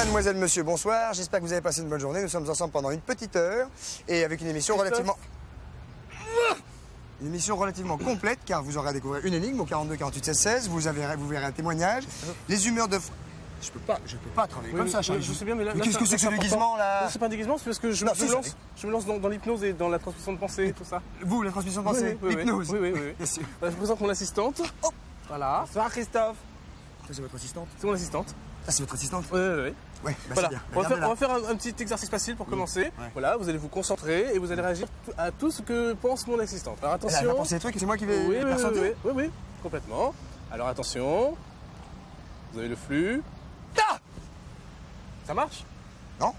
mademoiselle, monsieur, bonsoir. J'espère que vous avez passé une bonne journée. Nous sommes ensemble pendant une petite heure et avec une émission relativement... Une émission relativement complète car vous aurez à découvrir une énigme au 42 48 16 16. Vous verrez un témoignage. Les humeurs de... Je peux pas travailler comme ça, Charlie. Je sais bien, mais là... Qu'est-ce que c'est que ce déguisement, là? Non, c'est pas un déguisement, c'est parce que je me lance dans l'hypnose et dans la transmission de pensée et tout ça. Vous, la transmission de pensée? L'hypnose? Oui. Bien sûr. Je vous présente mon assistante. Oh. Voilà. Bonsoir, Christophe. C'est votre assistante? C'est mon assistante. Ah, c'est votre assistante? Oui. Ouais, bah voilà. c'est bien. On va faire un petit exercice facile pour commencer. Ouais. Voilà, vous allez vous concentrer et vous allez réagir à tout ce que pense mon assistante. Alors attention. Elle va penser des trucs et c'est moi qui vais les ressentir? Oui, complètement. Alors attention. Vous avez le flux. Ah! Ça marche? Non.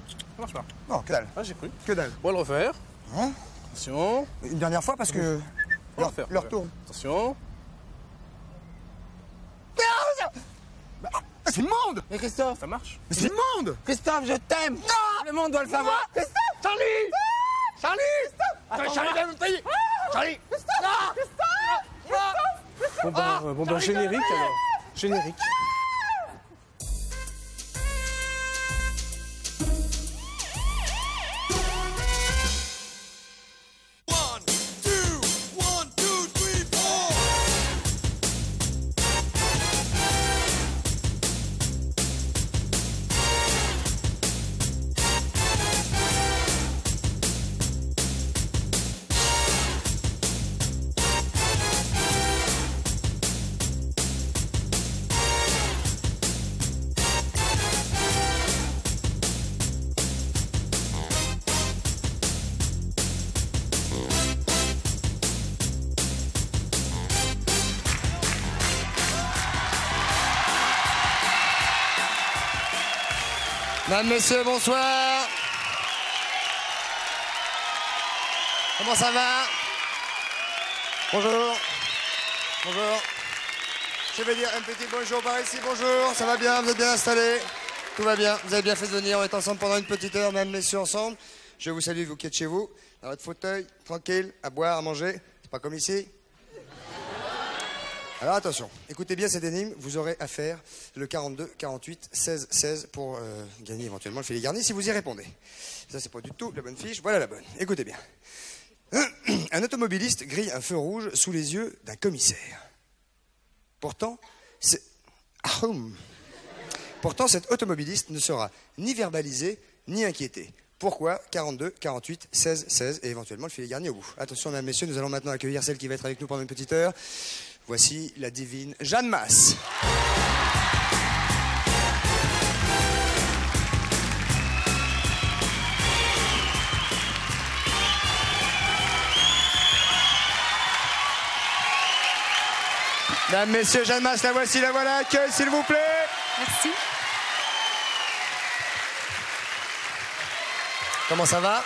Ça marche pas. Non, que dalle. Ah, j'ai cru. Que dalle. Bon, on va le refaire. Hein? Attention. Une dernière fois parce que... On va refaire. Leur tourne. Attention. Ah, c'est le monde! Et Christophe, ça marche? Mais c'est le monde! Christophe, je t'aime! Le monde doit le savoir! Christophe! Charlie! Charlie! Charlie! Bon ben, générique alors. Générique. Mesdames, messieurs, bonsoir. Comment ça va? Bonjour. Bonjour. Je vais dire un petit bonjour par ici. Bonjour, ça va bien? Vous êtes bien installés? Tout va bien. Vous avez bien fait de venir. On est ensemble pendant une petite heure, mesdames, messieurs, ensemble. Je vous salue, vous qui êtes chez vous, dans votre fauteuil, tranquille, à boire, à manger. C'est pas comme ici. Alors attention, écoutez bien cette énigme, vous aurez à faire le 42, 48, 16, 16 pour gagner éventuellement le filet garni si vous y répondez. Ça c'est pas du tout la bonne fiche, voilà la bonne. Écoutez bien. Un automobiliste grille un feu rouge sous les yeux d'un commissaire. Pourtant, Pourtant, cet automobiliste ne sera ni verbalisé, ni inquiété. Pourquoi 42, 48, 16, 16 et éventuellement le filet garni au bout. Attention, mesdames, messieurs, nous allons maintenant accueillir celle qui va être avec nous pendant une petite heure. Voici la divine Jeanne Masse. Mesdames, messieurs, Jeanne Masse, la voici, la voilà. Accueil, s'il vous plaît. Merci. Comment ça va?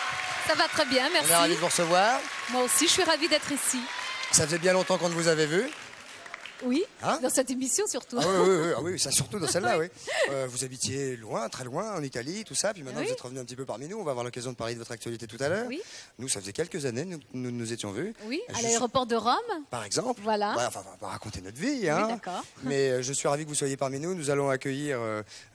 Ça va très bien, merci. On est ravis de vous recevoir. Moi aussi, je suis ravie d'être ici. Ça faisait bien longtemps qu'on ne vous avait vu. Oui, Hein? dans cette émission surtout. Oui, ça surtout dans celle-là, oui. Vous habitiez loin, très loin, en Italie, tout ça, puis maintenant Oui. vous êtes revenu un petit peu parmi nous. On va avoir l'occasion de parler de votre actualité tout à l'heure. Oui. Nous, ça faisait quelques années, nous nous étions vus. Oui, à Je l'aéroport de Rome. Par exemple. Voilà. Ouais, enfin, on va pas raconter notre vie, hein. Oui, d'accord. Mais je suis ravi que vous soyez parmi nous. Nous allons accueillir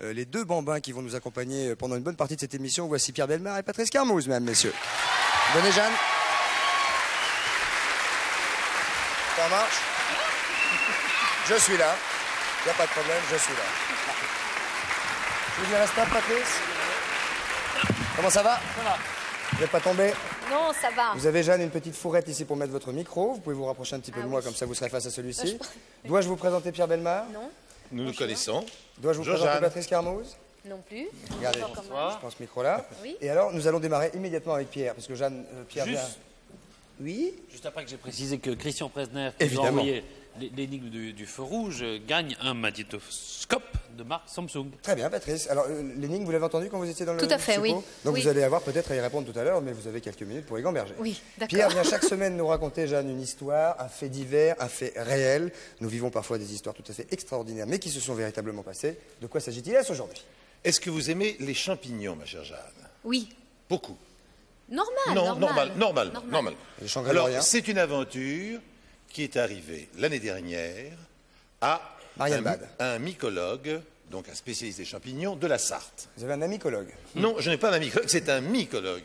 les deux bambins qui vont nous accompagner pendant une bonne partie de cette émission. Voici Pierre Bellemare et Patrice Carmouze, mesdames, messieurs. Venez, Jeanne. Ça marche? Je suis là. Il n'y a pas de problème, je suis là. Je vous dis à la stop, Patrice. Comment ça va? Ça va. Vous n'êtes pas tombé? Non, ça va. Vous avez, Jeanne, une petite fourrette ici pour mettre votre micro. Vous pouvez vous rapprocher un petit peu de moi, comme ça vous serez face à celui-ci. Dois-je vous présenter Pierre Bellemare? Non. Nous nous connaissons. Dois-je vous présenter Patrice Carmouze? Non plus. Regardez, Bonjour, comment? je prends ce micro-là. Oui. Et alors, nous allons démarrer immédiatement avec Pierre, parce que Jeanne, Pierre Juste- vient... Oui? Juste après que j'ai précisé que Christian Presner, qui nous a Évidemment. envoyé l'énigme du feu rouge, gagne un magnétoscope de marque Samsung. Très bien, Patrice. Alors, l'énigme, vous l'avez entendu quand vous étiez dans le Tout à fait, studio? oui. Donc Oui. vous allez avoir peut-être à y répondre tout à l'heure, mais vous avez quelques minutes pour y gamberger. Oui, d'accord. Pierre vient chaque semaine nous raconter, Jeanne, une histoire, un fait divers, un fait réel. Nous vivons parfois des histoires tout à fait extraordinaires, mais qui se sont véritablement passées. De quoi s'agit-il aujourd'hui? Est-ce que vous aimez les champignons, ma chère Jeanne? Oui. Beaucoup. Normal, Non, normal. normalement. Les champs Alors, grégoriens. c'est une aventure qui est arrivée l'année dernière à Marianne Bad. un mycologue donc un spécialiste des champignons de la Sarthe. Vous avez un amicologue. Non, je n'ai pas un mycologue, c'est un mycologue.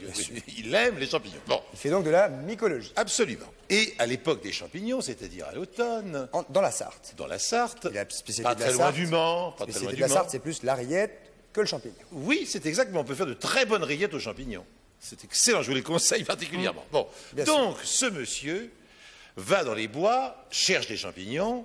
Il aime les champignons. Bon, Il fait donc de la mycologie. absolument. Et à l'époque des champignons, c'est-à-dire à l'automne, Dans la Sarthe. dans la Sarthe, Et la spécialité pas de la très loin Sarthe, du Mans, pas La très loin spécialité du de la Mans. Sarthe, c'est plus la rillette que le champignon. Oui, c'est exact, mais on peut faire de très bonnes rillettes aux champignons. C'est excellent, je vous les conseille particulièrement. Bon, Bien donc ce monsieur va dans les bois, cherche des champignons,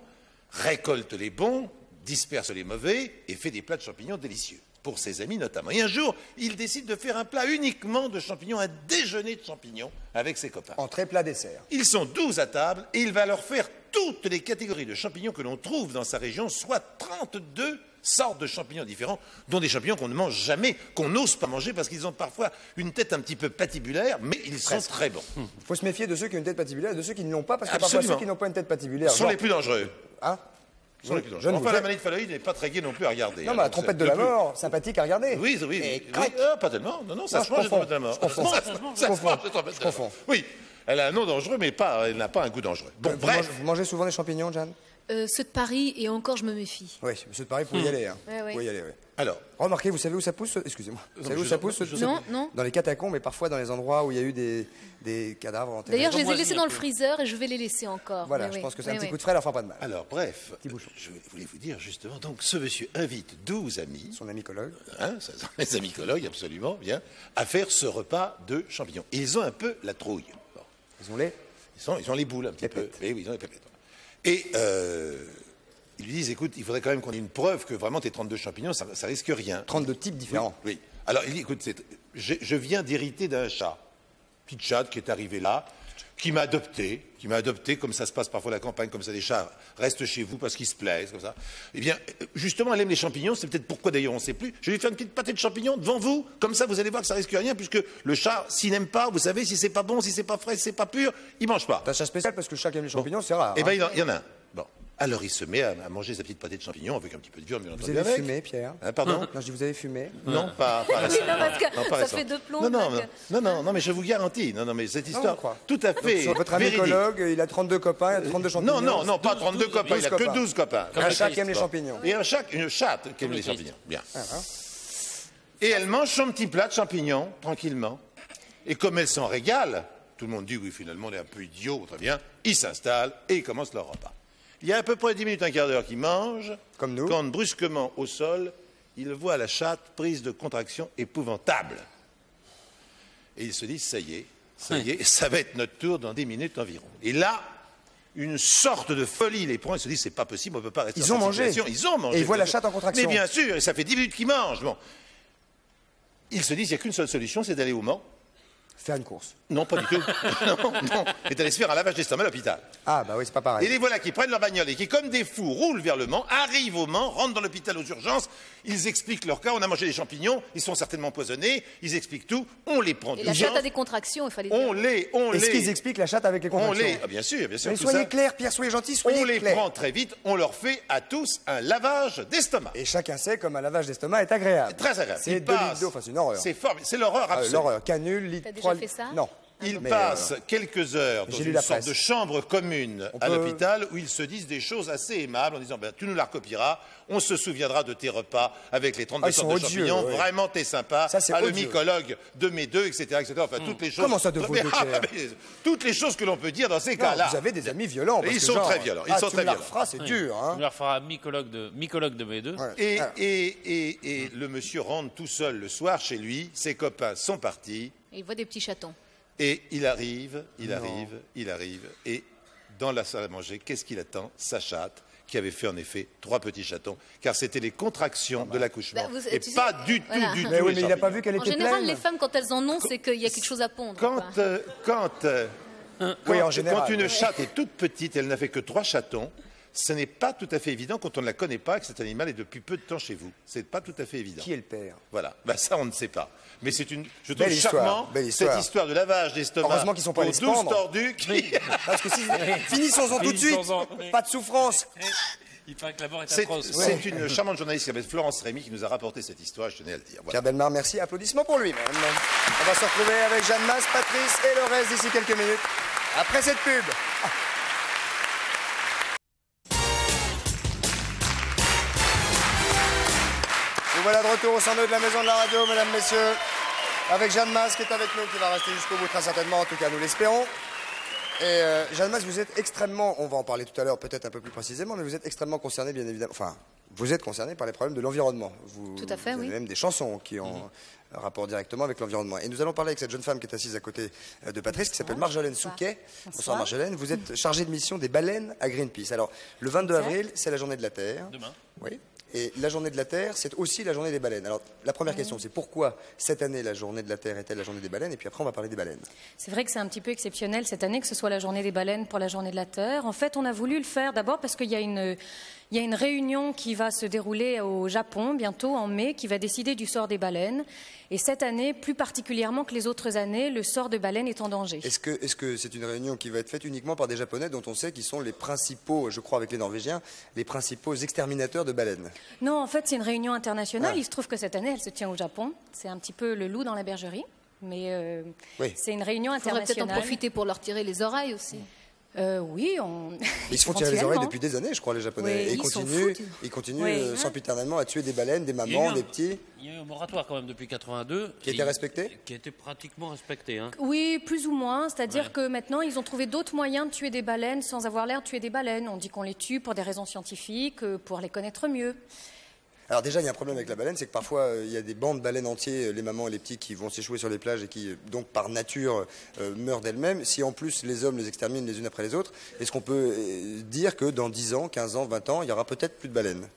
récolte les bons, disperse les mauvais et fait des plats de champignons délicieux, pour ses amis notamment. Et un jour, il décide de faire un plat uniquement de champignons, un déjeuner de champignons avec ses copains. Entrée, plat, dessert. Ils sont 12 à table et il va leur faire toutes les catégories de champignons que l'on trouve dans sa région, soit 32 sortes de champignons différents, dont des champignons qu'on ne mange jamais, qu'on n'ose pas manger parce qu'ils ont parfois une tête un petit peu patibulaire, mais ils sont très bons. Il faut se méfier de ceux qui ont une tête patibulaire et de ceux qui ne l'ont pas, parce que parfois Absolument. ceux qui n'ont pas une tête patibulaire. Ils sont genre- les plus dangereux. Hein Ils sont les plus Je dangereux. ne Enfin, vous la ai- manite phalloïde n'est pas très gaie non plus à regarder. Non, hein, mais la donc trompette c'est de la le plus- mort, sympathique à regarder. Oui, oui, Et oui. crac. Pas tellement. Non, non, ça Non, se je mange, la confonds. trompette de la mort. Je confonds. Ça se Je mange, la confonds. trompette de la Je confonds. mort. Oui, elle a un nom dangereux, mais elle n'a pas un goût dangereux. Bon, bref. Vous mangez souvent des champignons, Jeanne? Ceux de Paris, et encore, je me méfie. Oui, monsieur de Paris, vous pouvez y aller. Hein. Ouais, ouais. Vous pouvez y aller, oui. Alors, Remarquez, vous savez où ça pousse? Excusez-moi. Vous savez où je- ça pousse? je- Non, non. Dans les catacombes et parfois dans les endroits où il y a eu des cadavres enterrés. D'ailleurs, je les ai Moisir, laissés dans le quoi. freezer et je vais les laisser encore. Voilà, Mais je oui. pense que c'est un Oui, petit oui. coup de frais, leur fera pas de mal. alors, bref, bouchon. je voulais vous dire justement, donc ce monsieur invite 12 amis, Son amicologue. hein, ça sont les amicologues, absolument, bien, à faire ce repas de champignons. Et ils ont un peu la trouille. Bon. Ils ont les. Ils ont les boules un petit Les peu. pètes. Eh oui, ils ont les pépettes. Et ils lui disent, écoute, il faudrait quand même qu'on ait une preuve que vraiment tes 32 champignons, ça risque rien. 32 types différents. Oui. Alors, il dit, écoute, je viens d'hériter d'un chat. Petite chatte qui est arrivée là, qui m'a adopté, comme ça se passe parfois à la campagne, comme ça, des chats restent chez vous parce qu'ils se plaisent, comme ça. Eh bien, justement, elle aime les champignons, c'est peut-être pourquoi d'ailleurs on ne sait plus. Je vais lui faire une petite pâtée de champignons devant vous, comme ça vous allez voir que ça risque rien, puisque le chat, s'il n'aime pas, vous savez, si c'est pas bon, si c'est pas frais, si c'est pas pur, il mange pas. C'est un chat spécial parce que chaque aime les champignons, c'est rare. Eh bien, hein. il y en a un. Bon. Alors, il se met à manger sa petite pâtée de champignons avec un petit peu de viande, bien Vous entendu. avez avec. fumé, Pierre? Hein, pardon? Non, je dis vous avez fumé. Non, pas Oui, récemment. non, parce que Non, pas ça récemment. fait deux plombs. Non, donc, non, mais je vous garantis. Non, mais cette on histoire, croit. tout à fait Sur votre véridique. amicologue, il a 32 copains, il a 32 champignons. Non, pas 32 copains, il a que 12 copains. Un chat qui aime les champignons. Et une chatte qui aime les Christ. champignons. Bien. hein. Et elle mange son petit plat de champignons, tranquillement. Et comme elle s'en régale, tout le monde dit, oui, finalement, on est un peu idiot, très bien. Ils s'installent et ils commencent leur repas. Il y a à peu près 10 minutes, un quart d'heure qu'ils mangent. Comme nous. Quand brusquement, au sol, il voit la chatte prise de contraction épouvantable. Et il se dit, ça y est, ça va être notre tour dans 10 minutes environ. Et là, une sorte de folie les prend, ils se disent, c'est pas possible, on ne peut pas rester Ils dans ont cette mangé. situation. Ils ont mangé. Et ils voient la bien chatte sûr. en contraction. Mais bien sûr, et ça fait 10 minutes qu'ils mangent. Bon. Ils se disent, il n'y a qu'une seule solution, c'est d'aller au Mans. Faire une course. Non, pas du tout. non, et d'aller se faire un lavage d'estomac à l'hôpital. Ah, bah oui, c'est pas Et pareil. les voilà qui prennent leur bagnole et qui, comme des fous, roulent vers le Mans, arrivent au Mans, rentrent dans l'hôpital aux urgences, ils expliquent leur cas, on a mangé des champignons, ils sont certainement empoisonnés, ils expliquent tout, on les prend Et la d'urgence, chatte a des contractions, il fallait on dire. les... Est-ce qu'ils expliquent la chatte avec les on contractions? les... Ah, bien sûr, Mais tout soyez ça. clair, Pierre, soyez gentil, soyez On les clair. prend très vite, on leur fait à tous un lavage d'estomac. Et chacun sait comme un lavage d'estomac est agréable. Très agréable. C'est Ils 2 litres passent- d'eau, enfin c'est une horreur. C'est fort, c'est l'horreur Ah, absolue. l'horreur, canule, litre, T'as déjà 3 fait ça? Non. Ils Mais, passent quelques heures dans j'ai lu une la sorte presse. de chambre commune à peut- l'hôpital où ils se disent des choses assez aimables en disant ben, tu nous la recopieras, on se souviendra de tes repas avec les 32 Ah, ils sortes sont de odieux, champignons, ouais. vraiment t'es sympa, Ça, c'est à le odieux. mycologue de mes deux, etc. Enfin, toutes les choses. Comment ça, de vos Mais- deux, Pierre mais toutes les choses que l'on peut dire dans ces Non, cas-là. vous avez des amis violents. parce Ils que sont genre, très violents, ils ah, sont tu très me la violents. referas, c'est dur, hein. On leur fera mycologue de mes deux. Ouais. Et, Alors, le monsieur rentre tout seul le soir chez lui, ses copains sont partis, Et il voit des petits chatons. et il arrive, et dans la salle à manger, qu'est-ce qu'il attend? Sa chatte, qui avait fait en effet 3 petits chatons, car c'était les contractions de l'accouchement, Bah, vous- et tu sais, pas du tout, voilà. du tout. Mais oui, les mais il n'a pas champignons. vu qu'elle En était général, pleine. les femmes, quand elles en ont, c'est qu'il y a quelque chose à pondre. Quand, quoi. Oui, en général. quand une chatte est toute petite, elle n'a fait que 3 chatons, ce n'est pas tout à fait évident quand on ne la connaît pas et que cet animal est depuis peu de temps chez vous. C'est pas tout à fait évident. Qui est le père? Voilà, ben, ça on ne sait pas. Mais c'est une, je trouve Belle histoire, charmant belle histoire. cette histoire de lavage d'estomac. Heureusement qu'ils sont pas aux allés se 12 pendre. tordus qui... Parce que si... Finissons-en tout de suite. Finissons-en. Pas de souffrance. Il paraît que la mort est C'est atroce. une charmante journaliste qui s'appelle Florence Rémy qui nous a rapporté cette histoire, je tenais à le dire. Voilà. Pierre Bellemare, merci. Applaudissements pour lui-même. On va se retrouver avec Jeanne Masse, Patrice et le reste d'ici quelques minutes. Après cette pub. Nous voilà de retour au 102 de la Maison de la Radio, mesdames, messieurs, avec Jeanne Mas qui est avec nous, qui va rester jusqu'au bout très certainement, en tout cas nous l'espérons. Et Jeanne Mas, vous êtes extrêmement, on va en parler tout à l'heure peut-être un peu plus précisément, mais vous êtes extrêmement concerné bien évidemment, enfin, vous êtes concerné par les problèmes de l'environnement. Tout à fait, vous avez oui. même des chansons qui ont un rapport directement avec l'environnement. Et nous allons parler avec cette jeune femme qui est assise à côté de Patrice, qui s'appelle Marjolaine Souquet. Bonsoir Marjolaine, vous êtes chargée de mission des baleines à Greenpeace. Alors, le 22 avril, c'est la journée de la Terre. Demain. Oui. Et la journée de la Terre, c'est aussi la journée des baleines. Alors, la première question, c'est pourquoi cette année, la journée de la Terre est-elle la journée des baleines? Et puis après, on va parler des baleines. C'est vrai que c'est un petit peu exceptionnel cette année que ce soit la journée des baleines pour la journée de la Terre. En fait, on a voulu le faire d'abord parce qu'il y a une réunion qui va se dérouler au Japon bientôt en mai qui va décider du sort des baleines. Et cette année, plus particulièrement que les autres années, le sort de baleines est en danger. Est-ce que c'est une réunion qui va être faite uniquement par des Japonais dont on sait qu'ils sont les principaux, je crois avec les Norvégiens, les principaux exterminateurs de baleines? Non, en fait, c'est une réunion internationale. Ah. Il se trouve que cette année, elle se tient au Japon. C'est un petit peu le loup dans la bergerie. Mais Oui. c'est une réunion Il faudrait peut-être en internationale. profiter pour leur tirer les oreilles aussi. Oui, on... Ils se font tirer les oreilles éventuellement. depuis des années, je crois, les Japonais. Oui, et ils s'en continuent, foutent. ils continuent Oui. sempiternellement à tuer des baleines, des mamans, des petits. Il y a eu un moratoire quand même depuis 82. Qui était respecté? Qui a été pratiquement respecté. Hein. Oui, plus ou moins. C'est-à-dire Ouais. que maintenant, ils ont trouvé d'autres moyens de tuer des baleines sans avoir l'air de tuer des baleines. On dit qu'on les tue pour des raisons scientifiques, pour les connaître mieux. Alors déjà, il y a un problème avec la baleine, c'est que parfois, il y a des bancs de baleines entiers, les mamans et les petits, qui vont s'échouer sur les plages et qui, donc, par nature, meurent d'elles-mêmes. Si en plus, les hommes les exterminent les unes après les autres, est-ce qu'on peut dire que dans 10 ans, 15 ans, 20 ans, il y aura peut-être plus de baleines?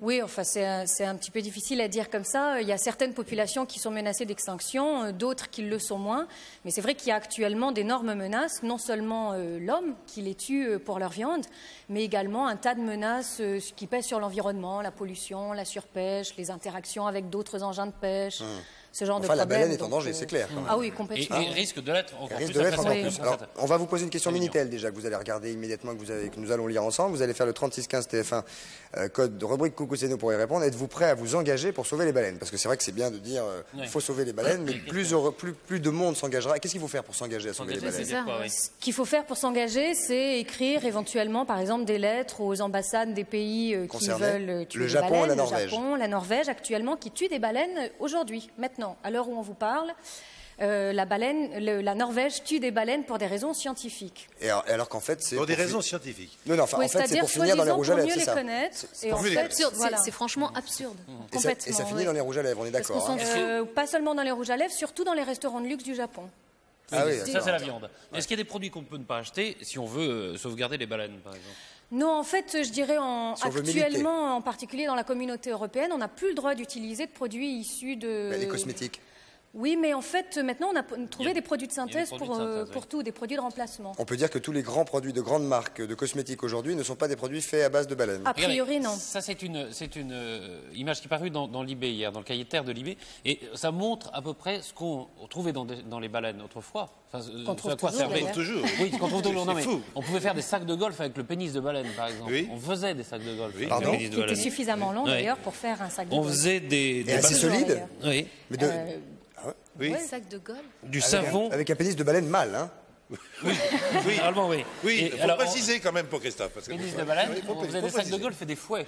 Oui, enfin, c'est un petit peu difficile à dire comme ça. Il y a certaines populations qui sont menacées d'extinction, d'autres qui le sont moins. Mais c'est vrai qu'il y a actuellement d'énormes menaces, non seulement l'homme qui les tue pour leur viande, mais également un tas de menaces qui pèsent sur l'environnement, la pollution, la surpêche, les interactions avec d'autres engins de pêche, ce genre de Enfin, la problème. baleine est en Donc, danger, c'est clair, quand même. Ah oui, Et, complètement. et risque de l'être encore Elle risque plus. de l'être après encore ça. plus. Donc, Alors, ça- on va vous poser une question c'est Minitel déjà, que vous allez regarder immédiatement, que nous allons lire ensemble. Vous allez faire le 3615 TF1, code de rubrique Coucou c'est nous pour y répondre. Êtes-vous prêt à vous engager pour sauver les baleines? Parce que c'est vrai que c'est bien de dire il faut sauver les baleines, mais plus de monde s'engagera. Qu'est-ce qu'il faut faire pour s'engager à sauver les S'engager, baleines? C'est ça. quoi, oui. Ce qu'il faut faire pour s'engager, c'est écrire éventuellement, par exemple, des lettres aux ambassades des pays qui Concernés. veulent tuer Le des Japon baleines. et la Norvège. Le Japon, la Norvège, actuellement, qui tuent des baleines aujourd'hui, maintenant, à l'heure où on vous parle. La Norvège tue des baleines pour des raisons scientifiques. Et alors qu'en fait, c'est Pour des pour raisons scientifiques. Non, non, enfin, Oui, en fait, c'est c'est-à-dire pour finir dans les soi-disant rouges à pour lèvres, mieux c'est les ça. connaître. Et en mieux les fait, Absurde, voilà. c'est franchement absurde. Et ça Complètement, finit oui. dans les rouges à lèvres, on est d'accord. hein. Pas seulement dans les rouges à lèvres, surtout dans les restaurants de luxe du Japon. Ah oui, Ça, d'accord. c'est la viande. Est-ce qu'il y a des produits qu'on peut ne pas acheter si on veut sauvegarder les baleines, par exemple? Non, en fait, je dirais Si on veut militer. actuellement, en particulier dans la communauté européenne, on n'a plus le droit d'utiliser de produits issus de... Les cosmétiques. Oui, mais en fait, maintenant, on a trouvé des produits de il y a des synthèse produits pour, de synthèse, pour oui. tout, des produits de remplacement. On peut dire que tous les grands produits de grandes marques de cosmétiques aujourd'hui ne sont pas des produits faits à base de baleines. A priori, Regardez, non. Ça, c'est une image qui est parue dans l'IB hier, dans le cahier de terre de l'IB. Et ça montre à peu près ce qu'on trouvait dans les baleines autrefois. Enfin, Qu'on trouve à quoi toujours, servait. d'ailleurs. Toujours. Oui, qu'on trouve toujours. Non, C'est mais fou. on pouvait faire des sacs de golf avec le pénis de baleine, par exemple. Oui. On faisait des sacs de golf avec Pardon le pénis de Qui était baleine. suffisamment long, Ouais. d'ailleurs, pour faire un sac de On golf. faisait des assez Toujours, solide. d'ailleurs. Oui. Mais de- Oui. Un sac de golf. Du savon. avec un pénis de baleine mâle, hein. Généralement, oui. Oui, Et il faut alors, préciser quand même pour Christophe. Parce que pénis des de fois- baleine, Oui, on faisait des sacs de golf et des fouets.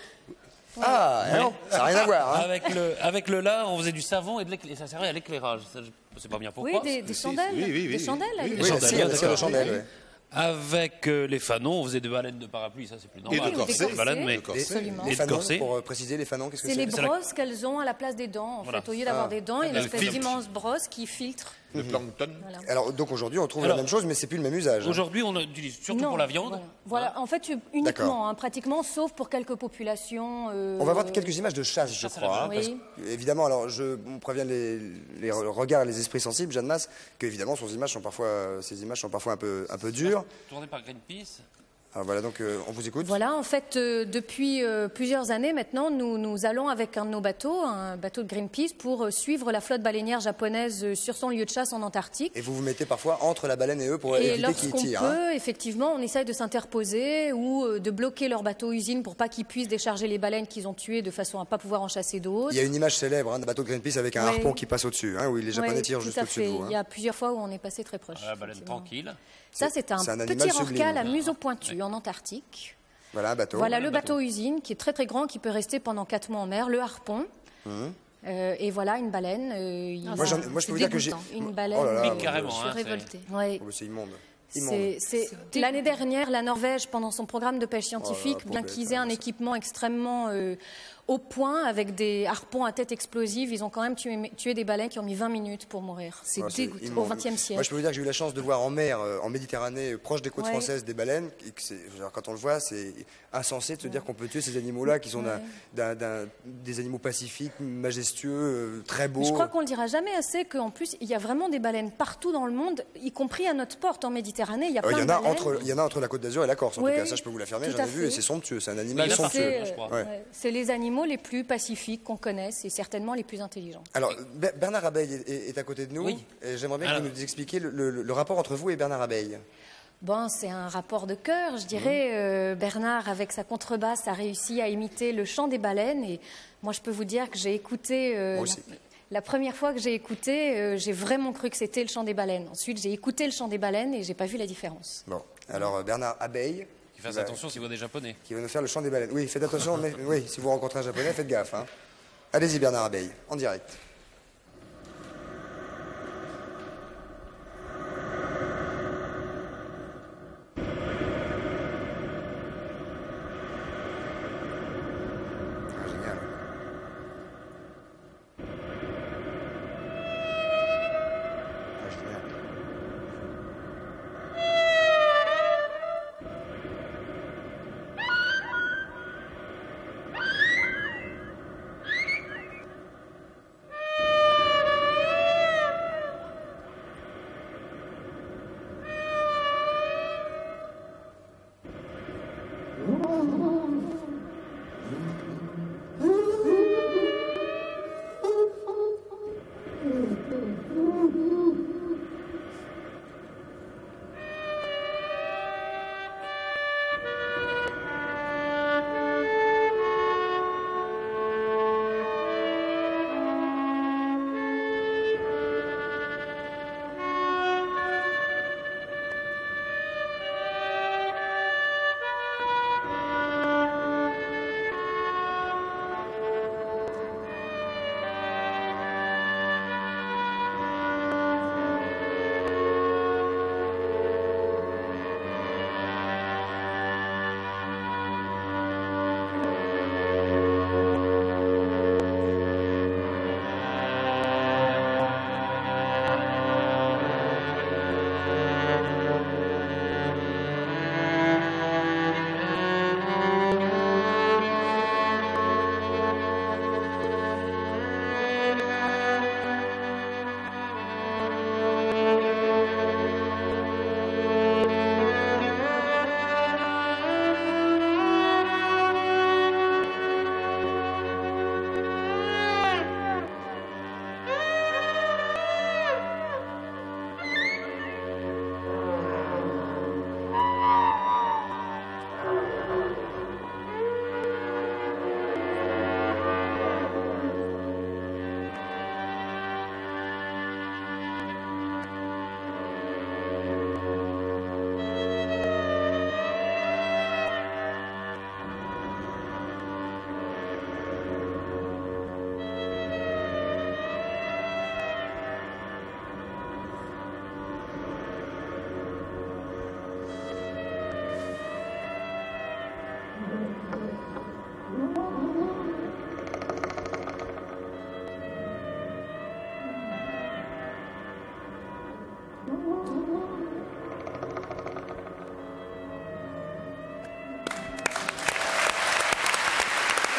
Ah, non, ça n'a rien à voir. Hein. Avec le lard, on faisait du savon et ça servait à l'éclairage. Ça, je sais pas bien pourquoi. Oui, des chandelles. oui, Des chandelles, à Oui, l'époque. la cire, la cire de chandelle. ouais. Avec les fanons, on faisait des baleines de parapluie, ça c'est plus normal. Et de corset. Des baleines, mais De corset. Absolument. Les Et de fanons, corset. pour préciser, les fanons, qu'est-ce que C'est les c'est? brosses qu'elles ont à la place des dents. En Voilà. fait, au lieu d'avoir des dents, il y a une Elle espèce filtre. d'immense brosse qui filtre. Le plancton. Voilà. Alors, donc aujourd'hui, on trouve Alors, la même chose, mais c'est plus le même usage. hein. aujourd'hui on l'utilise surtout Non, pour la viande. Voilà, en fait, D'accord. uniquement, hein, pratiquement, sauf pour quelques populations. On va voir quelques images de chasse, je chasse à la crois. hein, baleine. parce que, évidemment, alors on prévient les regards et les esprits sensibles, Jeanne Mas, que évidemment, ces images sont parfois un peu dures. Tourné par Greenpeace. Alors voilà, donc on vous écoute. Voilà, en fait, depuis plusieurs années maintenant, nous allons avec un de nos bateaux, un bateau de Greenpeace, pour suivre la flotte baleinière japonaise sur son lieu de chasse en Antarctique. Et vous vous mettez parfois entre la baleine et eux pour Et éviter qu'ils lorsqu'on tirent. peut, hein. effectivement, on essaye de s'interposer ou de bloquer leur bateau-usine pour pas qu'ils puissent décharger les baleines qu'ils ont tuées de façon à pas pouvoir en chasser d'autres. Il y a une image célèbre hein, d'un bateau de Greenpeace avec un Oui. harpon qui passe au-dessus, hein, où les Japonais Oui, tirent tout juste à au-dessus de fait. vous. Il y hein. a plusieurs fois où on est passé très proche. La baleine effectivement. tranquille. Ça, c'est un c'est un petit animal sublime. rorqual à museau pointu en Antarctique. Voilà, un bateau. Voilà le bateau-usine qui est très très grand, qui peut rester pendant 4 mois en mer, le harpon. Et voilà, une baleine. Moi, je peux vous dire que j'ai... Une baleine. Oh là là, Pique carrément. Je suis hein, c'est- révoltée. Ouais. Oh, c'est immonde. Immonde. L'année dernière, la Norvège, pendant son programme de pêche scientifique, Oh là, bien pauvre qu'ils aient un bête, équipement extrêmement au point, avec des harpons à tête explosive, ils ont quand même tué des baleines qui ont mis 20 minutes pour mourir. C'est Ouais, dégoûtant. Au immonde. XXe siècle. Moi, je peux vous dire que j'ai eu la chance de voir en mer, en Méditerranée, proche des côtes Ouais. françaises, des baleines. Et que genre, quand on le voit, c'est insensé de se dire qu'on peut tuer ces animaux-là, qui sont des animaux pacifiques, majestueux, très beaux. Je crois qu'on ne le dira jamais assez qu'en plus, il y a vraiment des baleines partout dans le monde, y compris à notre porte en Méditerranée. Il y a plein Il y de en a baleines. il y en a entre la Côte d'Azur et la Corse, en Ouais, tout cas. Ça, je peux vous l'affirmer, tout j'en à ai vu, fait. et c'est somptueux. C'est un Mais animal il y en a partout, somptueux. hein, je crois. Ouais. C'est les animaux les plus pacifiques qu'on connaisse et certainement les plus intelligents. Alors, Bernard Abeille est à côté de nous. Oui. Et j'aimerais bien que Alors. vous nous expliquiez le rapport entre vous et Bernard Abeille. Bon, c'est un rapport de cœur, je dirais. Bernard, avec sa contrebasse, a réussi à imiter le chant des baleines. Et moi, je peux vous dire que j'ai écouté... Moi aussi. La première fois que j'ai écouté, j'ai vraiment cru que c'était le chant des baleines. Ensuite, j'ai écouté le chant des baleines et j'ai pas vu la différence. Bon, alors Bernard Abeille. Qu'il fasse qui va- attention s'il voit des Japonais. Qui va nous faire le chant des baleines. Oui, faites attention, mais oui, si vous rencontrez un japonais, faites gaffe. Hein. Allez-y, Bernard Abeille, en direct. Ah, génial. Ah, génial.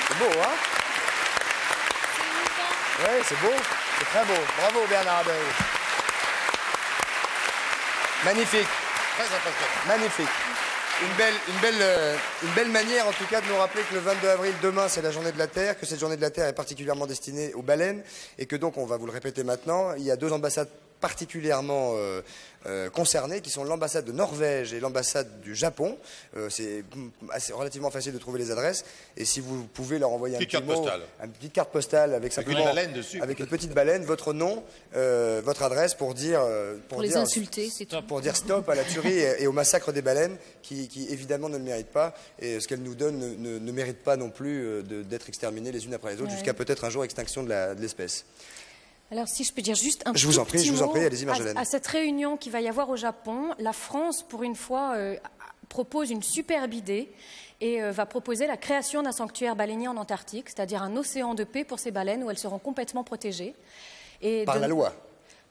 C'est beau, hein? Oui, c'est beau. C'est très beau. Bravo, Bernard Abeille. Magnifique. Très impressionnant. Magnifique. Une belle manière, en tout cas, de nous rappeler que le 22 avril, demain, c'est la journée de la Terre, que cette journée de la Terre est particulièrement destinée aux baleines, et que donc, on va vous le répéter maintenant, il y a 2 ambassades particulièrement concernés, qui sont l'ambassade de Norvège et l'ambassade du Japon. C'est relativement facile de trouver les adresses. Et si vous pouvez leur envoyer un petit mot, une petite carte postale avec simplement une baleine dessus, avec une petite baleine, votre nom, votre adresse pour dire Pour les insulter, c'est tout. pour dire stop à la tuerie et au massacre des baleines qui évidemment ne le méritent pas, et ce qu'elles nous donnent ne mérite pas non plus d'être exterminées les unes après les autres, jusqu'à peut-être un jour extinction de l'espèce. Alors, si je peux dire juste un Je vous en petit prie, mot, allez-y, Marjolaine. à cette réunion qui va y avoir au Japon, la France, pour une fois, propose une superbe idée et va proposer la création d'un sanctuaire baleinier en Antarctique, c'est-à-dire un océan de paix pour ces baleines où elles seront complètement protégées. Et Par la loi.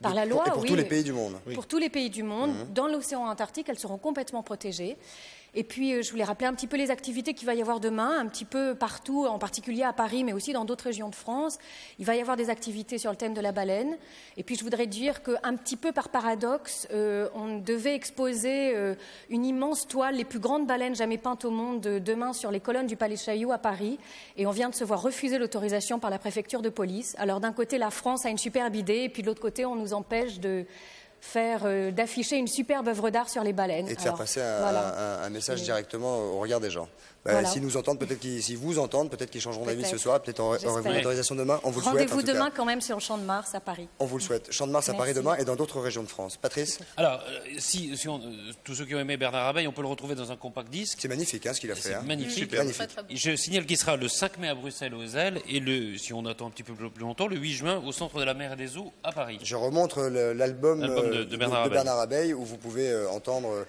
Par la loi, et pour oui. tous les pays du monde. Pour tous les pays du monde. Dans l'océan Antarctique, elles seront complètement protégées. Et puis, je voulais rappeler un petit peu les activités qu'il va y avoir demain, un petit peu partout, en particulier à Paris, mais aussi dans d'autres régions de France. Il va y avoir des activités sur le thème de la baleine. Et puis, je voudrais dire qu'un petit peu par paradoxe, on devait exposer une immense toile, les plus grandes baleines jamais peintes au monde, demain sur les colonnes du Palais Chaillot à Paris. Et on vient de se voir refuser l'autorisation par la préfecture de police. Alors, d'un côté, la France a une superbe idée, et puis de l'autre côté, on nous empêche d'afficher une superbe œuvre d'art sur les baleines. Et de faire passer un message directement au regard des gens. Voilà. S'ils nous entendent, s'ils vous entendent, peut-être qu'ils changeront d'avis ce soir, peut-être aurez-vous J'espère. l'autorisation demain. On vous le souhaite. Rendez-vous en tout cas. demain quand même sur le Champ de Mars à Paris. On vous le souhaite. Champ de Mars à Paris Merci. demain et dans d'autres régions de France. Patrice, Alors, tous ceux qui ont aimé Bernard Abeille, on peut le retrouver dans un compact disque. c'est magnifique ce qu'il a fait. C'est magnifique. Magnifique. Je signale qu'il sera le 5 mai à Bruxelles aux Ailes et si on attend un petit peu plus longtemps, le 8 juin au Centre de la Mer et des Eaux à Paris. Je remontre l'album de Bernard Abeille où vous pouvez entendre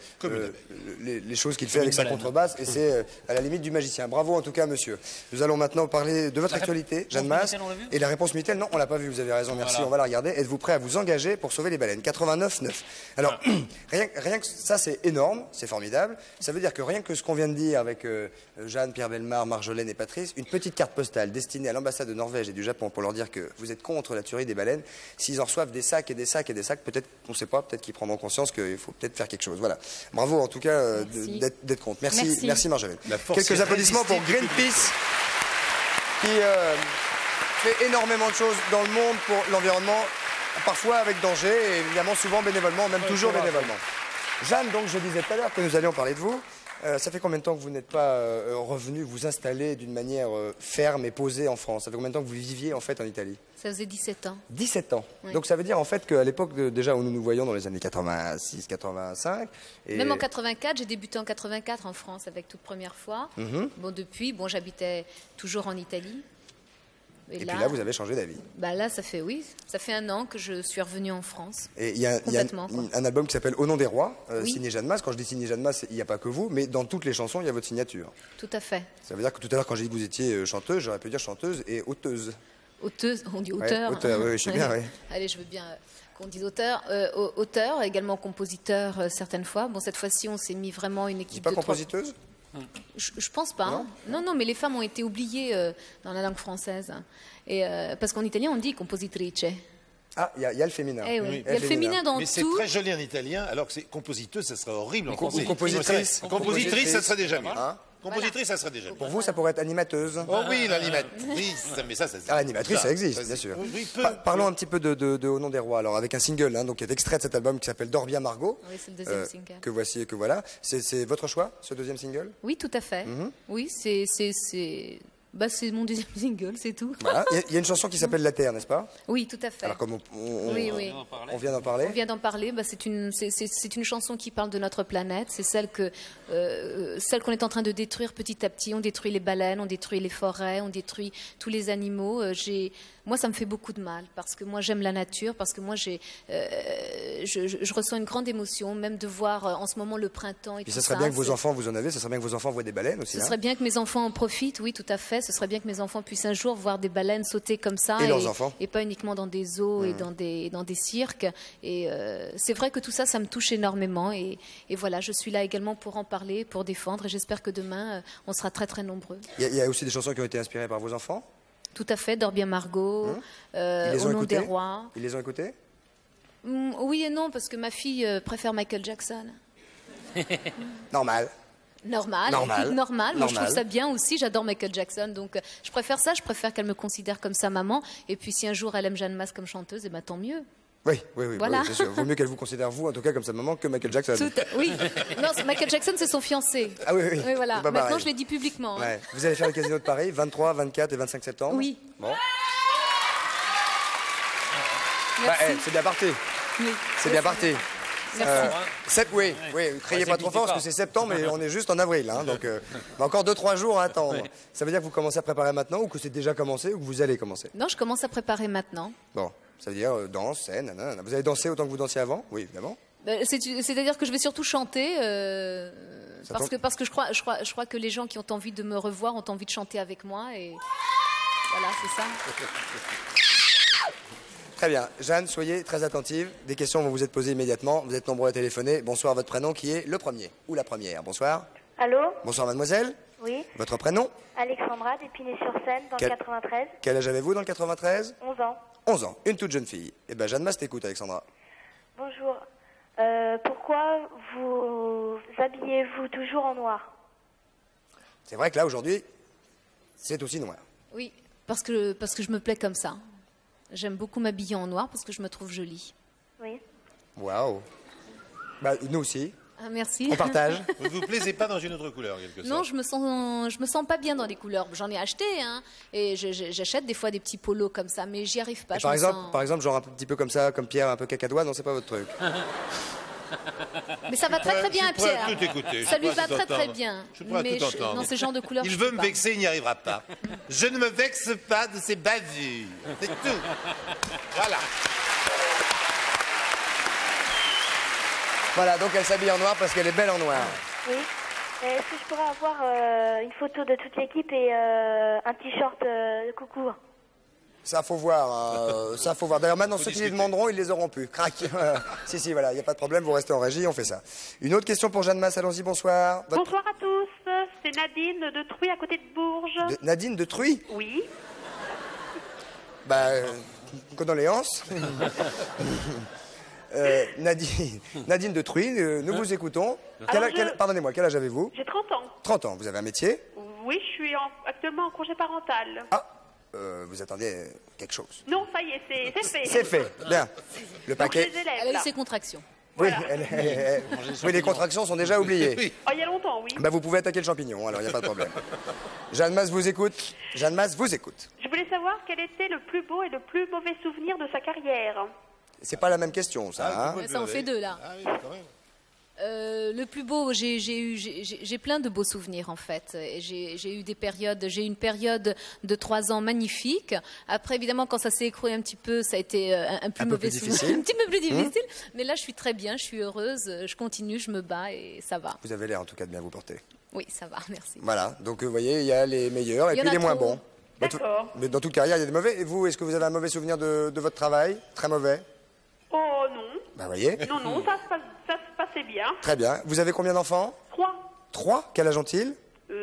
les choses qu'il fait Comme avec une sa baleine. contrebasse et c'est à la limite du magicien. Bravo en tout cas monsieur. Nous allons maintenant parler de votre actualité, Jeanne Masse. Minitel, on l'a vu Et la réponse Minitel, non, on l'a pas vue, vous avez raison, merci, Voilà. on va la regarder. Êtes-vous prêt à vous engager pour sauver les baleines 89,9. Alors, rien que ça c'est énorme, c'est formidable. Ça veut dire que rien que ce qu'on vient de dire avec Jeanne, Pierre Bellemare, Marjolaine et Patrice, une petite carte postale destinée à l'ambassade de Norvège et du Japon pour leur dire que vous êtes contre la tuerie des baleines, s'ils en reçoivent des sacs et des sacs et des sacs, peut-être, on ne sait pas, peut-être qu'ils prendront conscience qu'il faut peut-être faire quelque chose. Voilà. Bravo en tout cas Merci. d'être contre. Merci Marjolaine. La force Quelques applaudissements pour Greenpeace qui fait énormément de choses dans le monde pour l'environnement, parfois avec danger et évidemment souvent bénévolement, même toujours bénévolement. Jeanne, donc je disais tout à l'heure que nous allions parler de vous. Ça fait combien de temps que vous n'êtes pas revenu vous installer d'une manière ferme et posée en France? Ça fait combien de temps que vous viviez en fait en Italie? Ça faisait 17 ans. 17 ans. Oui. Donc ça veut dire en fait qu'à l'époque déjà où nous nous voyons dans les années 86, 85... Et... Même en 84, j'ai débuté en 84 en France avec toute première fois. Bon, depuis, j'habitais toujours en Italie. Et puis là, vous avez changé d'avis. Bah là, ça fait 1 an que je suis revenue en France. Et il y a Complètement, quoi. un album qui s'appelle Au nom des rois, Oui. signé Jeanne Masse. Quand je dis signé Jeanne Masse, il n'y a pas que vous, mais dans toutes les chansons, il y a votre signature. Tout à fait. Ça veut dire que tout à l'heure, quand j'ai dit que vous étiez chanteuse, j'aurais pu dire chanteuse et auteuse. Auteuse, on dit Ouais, auteur. auteur, oui, je sais bien, oui. Allez, je veux bien qu'on dise auteur. Auteur, également compositeur certaines fois. Bon, cette fois-ci, on s'est mis vraiment une C'est équipe pas de 3. compositeuse? Je pense pas. hein. Non, mais les femmes ont été oubliées dans la langue française. Et, parce qu'en italien, on dit compositrice. Ah, il y a le féminin. Eh oui. Il y a le féminin dans Mais c'est tout. très joli en italien, alors que c'est compositeuse, ça serait horrible en français. compositrice. Compositrice, ça serait déjà mieux. Hein? Compositrice, ça serait déjà mieux. Pour vous, ça pourrait être animateuse. Oh oui, l'animatrice, mais ça Ah, animatrice, ça existe, bien sûr. Oui, peu. Parlons un petit peu de Au nom des rois, alors avec un single, hein, donc qui est extrait de cet album qui s'appelle Dors bien Margot. Oui, c'est le deuxième single. Que voici et que voilà. C'est votre choix, ce deuxième single? Oui, tout à fait. Oui, c'est mon deuxième single, c'est tout. Voilà. Il y a une chanson qui s'appelle La Terre, n'est-ce pas? Oui, tout à fait. Alors comme Oui. on vient d'en parler. On vient d'en parler. C'est une chanson qui parle de notre planète. C'est celle qu'on est en train de détruire petit à petit. On détruit les baleines, on détruit les forêts, on détruit tous les animaux. Moi, ça me fait beaucoup de mal parce que moi, j'aime la nature, parce que moi, je ressens une grande émotion, même de voir en ce moment le printemps et Puis tout ça serait bien que vos enfants, vous en avez, ça serait bien que vos enfants voient des baleines aussi. Ce hein. serait bien que mes enfants en profitent, oui, tout à fait. Ce serait bien que mes enfants puissent un jour voir des baleines sauter comme ça. Et leurs enfants. Et pas uniquement dans des zoos et dans des cirques. Et c'est vrai que tout ça, ça me touche énormément. Et voilà, je suis là également pour en parler, pour défendre. Et j'espère que demain, on sera très, très nombreux. Il y a aussi des chansons qui ont été inspirées par vos enfants. Tout à fait, Dors bien Margot, Ils les Au ont nom écoutées des rois. Ils les ont écoutés? Oui et non, parce que ma fille préfère Michael Jackson. Normal. Normal. Moi, je trouve ça bien aussi. J'adore Michael Jackson. Donc, je préfère ça. Je préfère qu'elle me considère comme sa maman. Et puis, si un jour elle aime Jeanne Masse comme chanteuse, eh ben, tant mieux. Oui, oui, oui, Voilà. oui, c'est sûr. Vaut mieux qu'elle vous considère, vous, en tout cas, comme sa maman, que Michael Jackson. Oui. Non, Michael Jackson, c'est son fiancé. Ah oui, oui. Oui, voilà. C'est pas Maintenant, pareil. je l'ai dit publiquement. Hein. Ouais. Vous allez faire le Casino de Paris, 23, 24 et 25 septembre. Oui. Bon. Merci. C'est bien parti. Oui. C'est bien parti. Merci. Oui, criez pas trop fort parce que c'est septembre et on est juste en avril. Hein, donc, on a encore 2-3 jours à attendre. Ça veut dire que vous commencez à préparer maintenant ou que c'est déjà commencé ou que vous allez commencer? Non, je commence à préparer maintenant. Bon, ça veut dire danse, scène, nanana. Vous avez dansé autant que vous dansiez avant? Oui, évidemment. C'est-à-dire que je vais surtout chanter parce tombe- que je crois que les gens qui ont envie de me revoir ont envie de chanter avec moi et voilà, c'est ça. Très bien. Jeanne, soyez très attentive. Des questions vont vous être posées immédiatement. Vous êtes nombreux à téléphoner. Bonsoir, votre prénom qui est le premier ou la première. Bonsoir. Allô? Bonsoir, mademoiselle. Oui. Votre prénom? Alexandra d'Épinay-sur-Seine, dans Quel- le 93. Quel âge avez-vous dans le 93? 11 ans. 11 ans. Une toute jeune fille. Eh bien, Jeanne Masse t'écoute, Alexandra. Bonjour. Pourquoi vous habillez-vous toujours en noir? C'est vrai que là, aujourd'hui, c'est aussi noir. Oui, parce que je me plais comme ça. J'aime beaucoup m'habiller en noir parce que je me trouve jolie. Oui. Waouh. Bah, nous aussi. Ah, merci. On partage. Vous ne vous plaisez pas dans une autre couleur, quelque sorte? Non, je me sens pas bien dans les couleurs. J'en ai acheté, hein, et j'achète des fois des petits polos comme ça, mais j'y arrive pas. Et je par me exemple, sens- par exemple, genre un petit peu comme ça, comme Pierre, un peu cacadois, non, c'est pas votre truc. Mais ça va très très bien à Je suis prêt à Pierre. tout écouter. Ça Je lui suis prêt va à tout très très entendre. bien. Je suis prêt à Mais tout entendre. dans ce genre de couleurs, Il je veut peux me pas. vexer, il n'y arrivera pas. Je ne me vexe pas de ses bavures. C'est tout. Voilà. Voilà, donc elle s'habille en noir parce qu'elle est belle en noir. Oui. Est-ce que je pourrais avoir une photo de toute l'équipe et un t-shirt de coucou? Ça, faut voir. Ça, faut voir. D'ailleurs, maintenant, ceux qui les discuter. demanderont, ils les auront plus. Crac. Si, voilà, il n'y a pas de problème, vous restez en régie, on fait ça. Une autre question pour Jeanne Masse, allons-y, bonsoir. Votre- Bonsoir à tous, c'est Nadine de Truy à côté de Bourges. Nadine de Truy. Oui, Bah, condoléances. Nadine de Truy, nous vous écoutons. Alors, Pardonnez-moi, quel âge avez-vous? j'ai 30 ans. 30 ans. Vous avez un métier? Oui, je suis actuellement en congé parental. Ah, vous attendez quelque chose. Non, ça y est, c'est fait. C'est fait. Bien. Le Donc, paquet. les élèves, Elle a eu là. ses contractions. Oui, Voilà. oui, les contractions sont déjà oubliées. Oui. Oh, il y a longtemps, oui. Bah, vous pouvez attaquer le champignon, alors il n'y a pas de problème. Jeanne Masse vous écoute. Jeanne Masse vous écoute. Je voulais savoir quel était le plus beau et le plus mauvais souvenir de sa carrière. C'est pas la même question, ça. Hein. Ouais, ça en fait deux là. Ah oui, quand même. Le plus beau, j'ai plein de beaux souvenirs en fait. Et j'ai eu une période de 3 ans magnifique. Après, évidemment, quand ça s'est écroulé un petit peu, ça a été un peu mauvais plus souvenir, difficile. un petit peu plus difficile. Mais là, je suis très bien, je suis heureuse, je continue, je me bats et ça va. Vous avez l'air en tout cas de bien vous porter. Oui, ça va, merci. Voilà, donc vous voyez, il y a les meilleurs et Il y en puis a les moins trop. bons. D'accord. Mais dans toute carrière, il y a des mauvais. Et vous, est-ce que vous avez un mauvais souvenir de votre travail? Très mauvais? Oh non, Bah voyez, non, non, ça se passait bien. très bien. Vous avez combien d'enfants? 3, 3. Quel âge ont-ils? 6